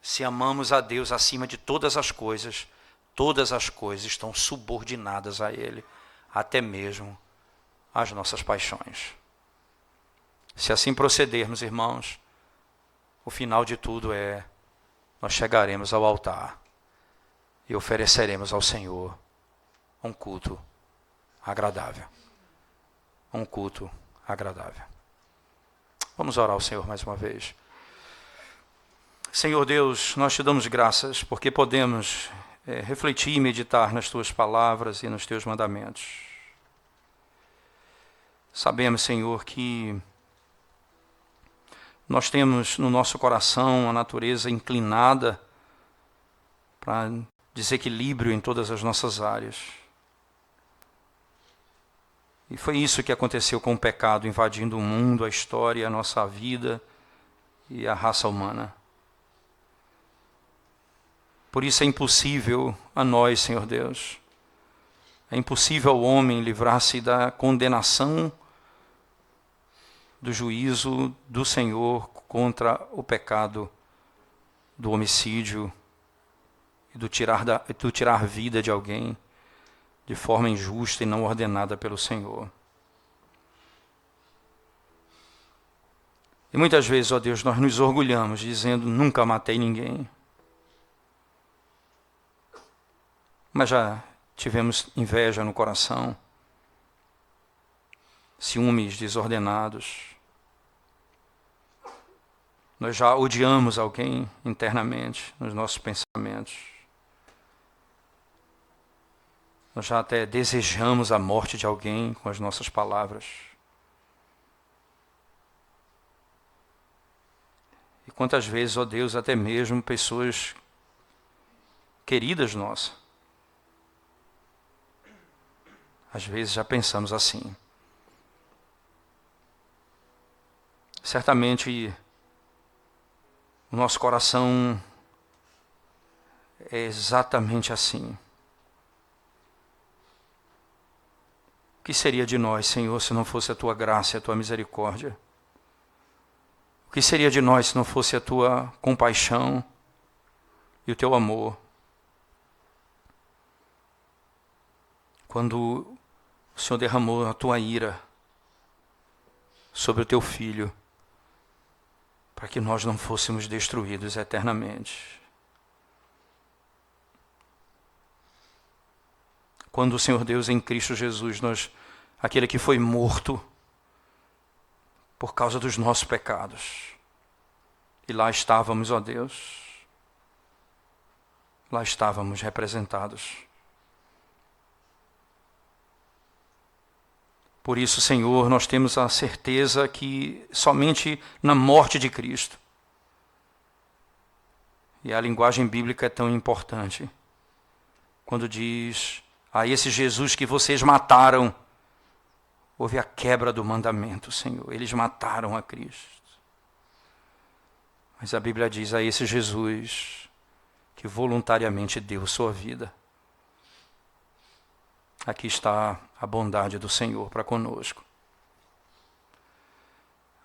Se amamos a Deus acima de todas as coisas estão subordinadas a Ele, até mesmo as nossas paixões. Se assim procedermos, irmãos, o final de tudo nós chegaremos ao altar e ofereceremos ao Senhor um culto agradável. Um culto agradável. Vamos orar ao Senhor mais uma vez. Senhor Deus, nós te damos graças porque podemos refletir e meditar nas tuas palavras e nos teus mandamentos. Sabemos, Senhor, que nós temos no nosso coração a natureza inclinada para desequilíbrio em todas as nossas áreas. E foi isso que aconteceu com o pecado, invadindo o mundo, a história, a nossa vida e a raça humana. Por isso é impossível a nós, Senhor Deus, é impossível ao homem livrar-se da condenação, do juízo do Senhor contra o pecado, do homicídio e do tirar vida de alguém de forma injusta e não ordenada pelo Senhor. E muitas vezes, ó Deus, nós nos orgulhamos dizendo: nunca matei ninguém. Mas já tivemos inveja no coração, ciúmes desordenados. Nós já odiamos alguém internamente, nos nossos pensamentos. Nós já até desejamos a morte de alguém com as nossas palavras. E quantas vezes, ó Deus, até mesmo pessoas queridas nossas, às vezes já pensamos assim. Certamente o nosso coração é exatamente assim. O que seria de nós, Senhor, se não fosse a tua graça e a tua misericórdia? O que seria de nós se não fosse a tua compaixão e o teu amor? Quando o Senhor derramou a tua ira sobre o teu Filho, para que nós não fôssemos destruídos eternamente. Quando o Senhor Deus em Cristo Jesus, aquele que foi morto por causa dos nossos pecados, e lá estávamos, ó Deus, lá estávamos representados. Por isso, Senhor, nós temos a certeza que somente na morte de Cristo, e a linguagem bíblica é tão importante, quando diz: a esse Jesus que vocês mataram, houve a quebra do mandamento, Senhor. Eles mataram a Cristo. Mas a Bíblia diz: a esse Jesus que voluntariamente deu sua vida. Aqui está a bondade do Senhor para conosco.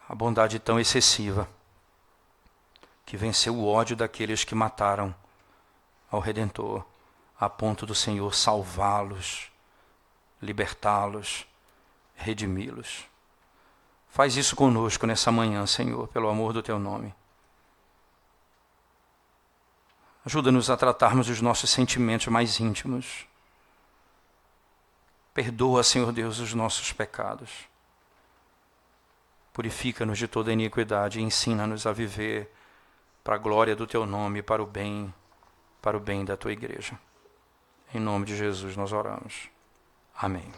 A bondade tão excessiva que venceu o ódio daqueles que mataram ao Redentor, a ponto do Senhor salvá-los, libertá-los, redimi-los. Faz isso conosco nessa manhã, Senhor, pelo amor do teu nome. Ajuda-nos a tratarmos os nossos sentimentos mais íntimos. Perdoa, Senhor Deus, os nossos pecados. Purifica-nos de toda iniquidade e ensina-nos a viver para a glória do teu nome, para o bem da tua igreja. Em nome de Jesus nós oramos. Amém.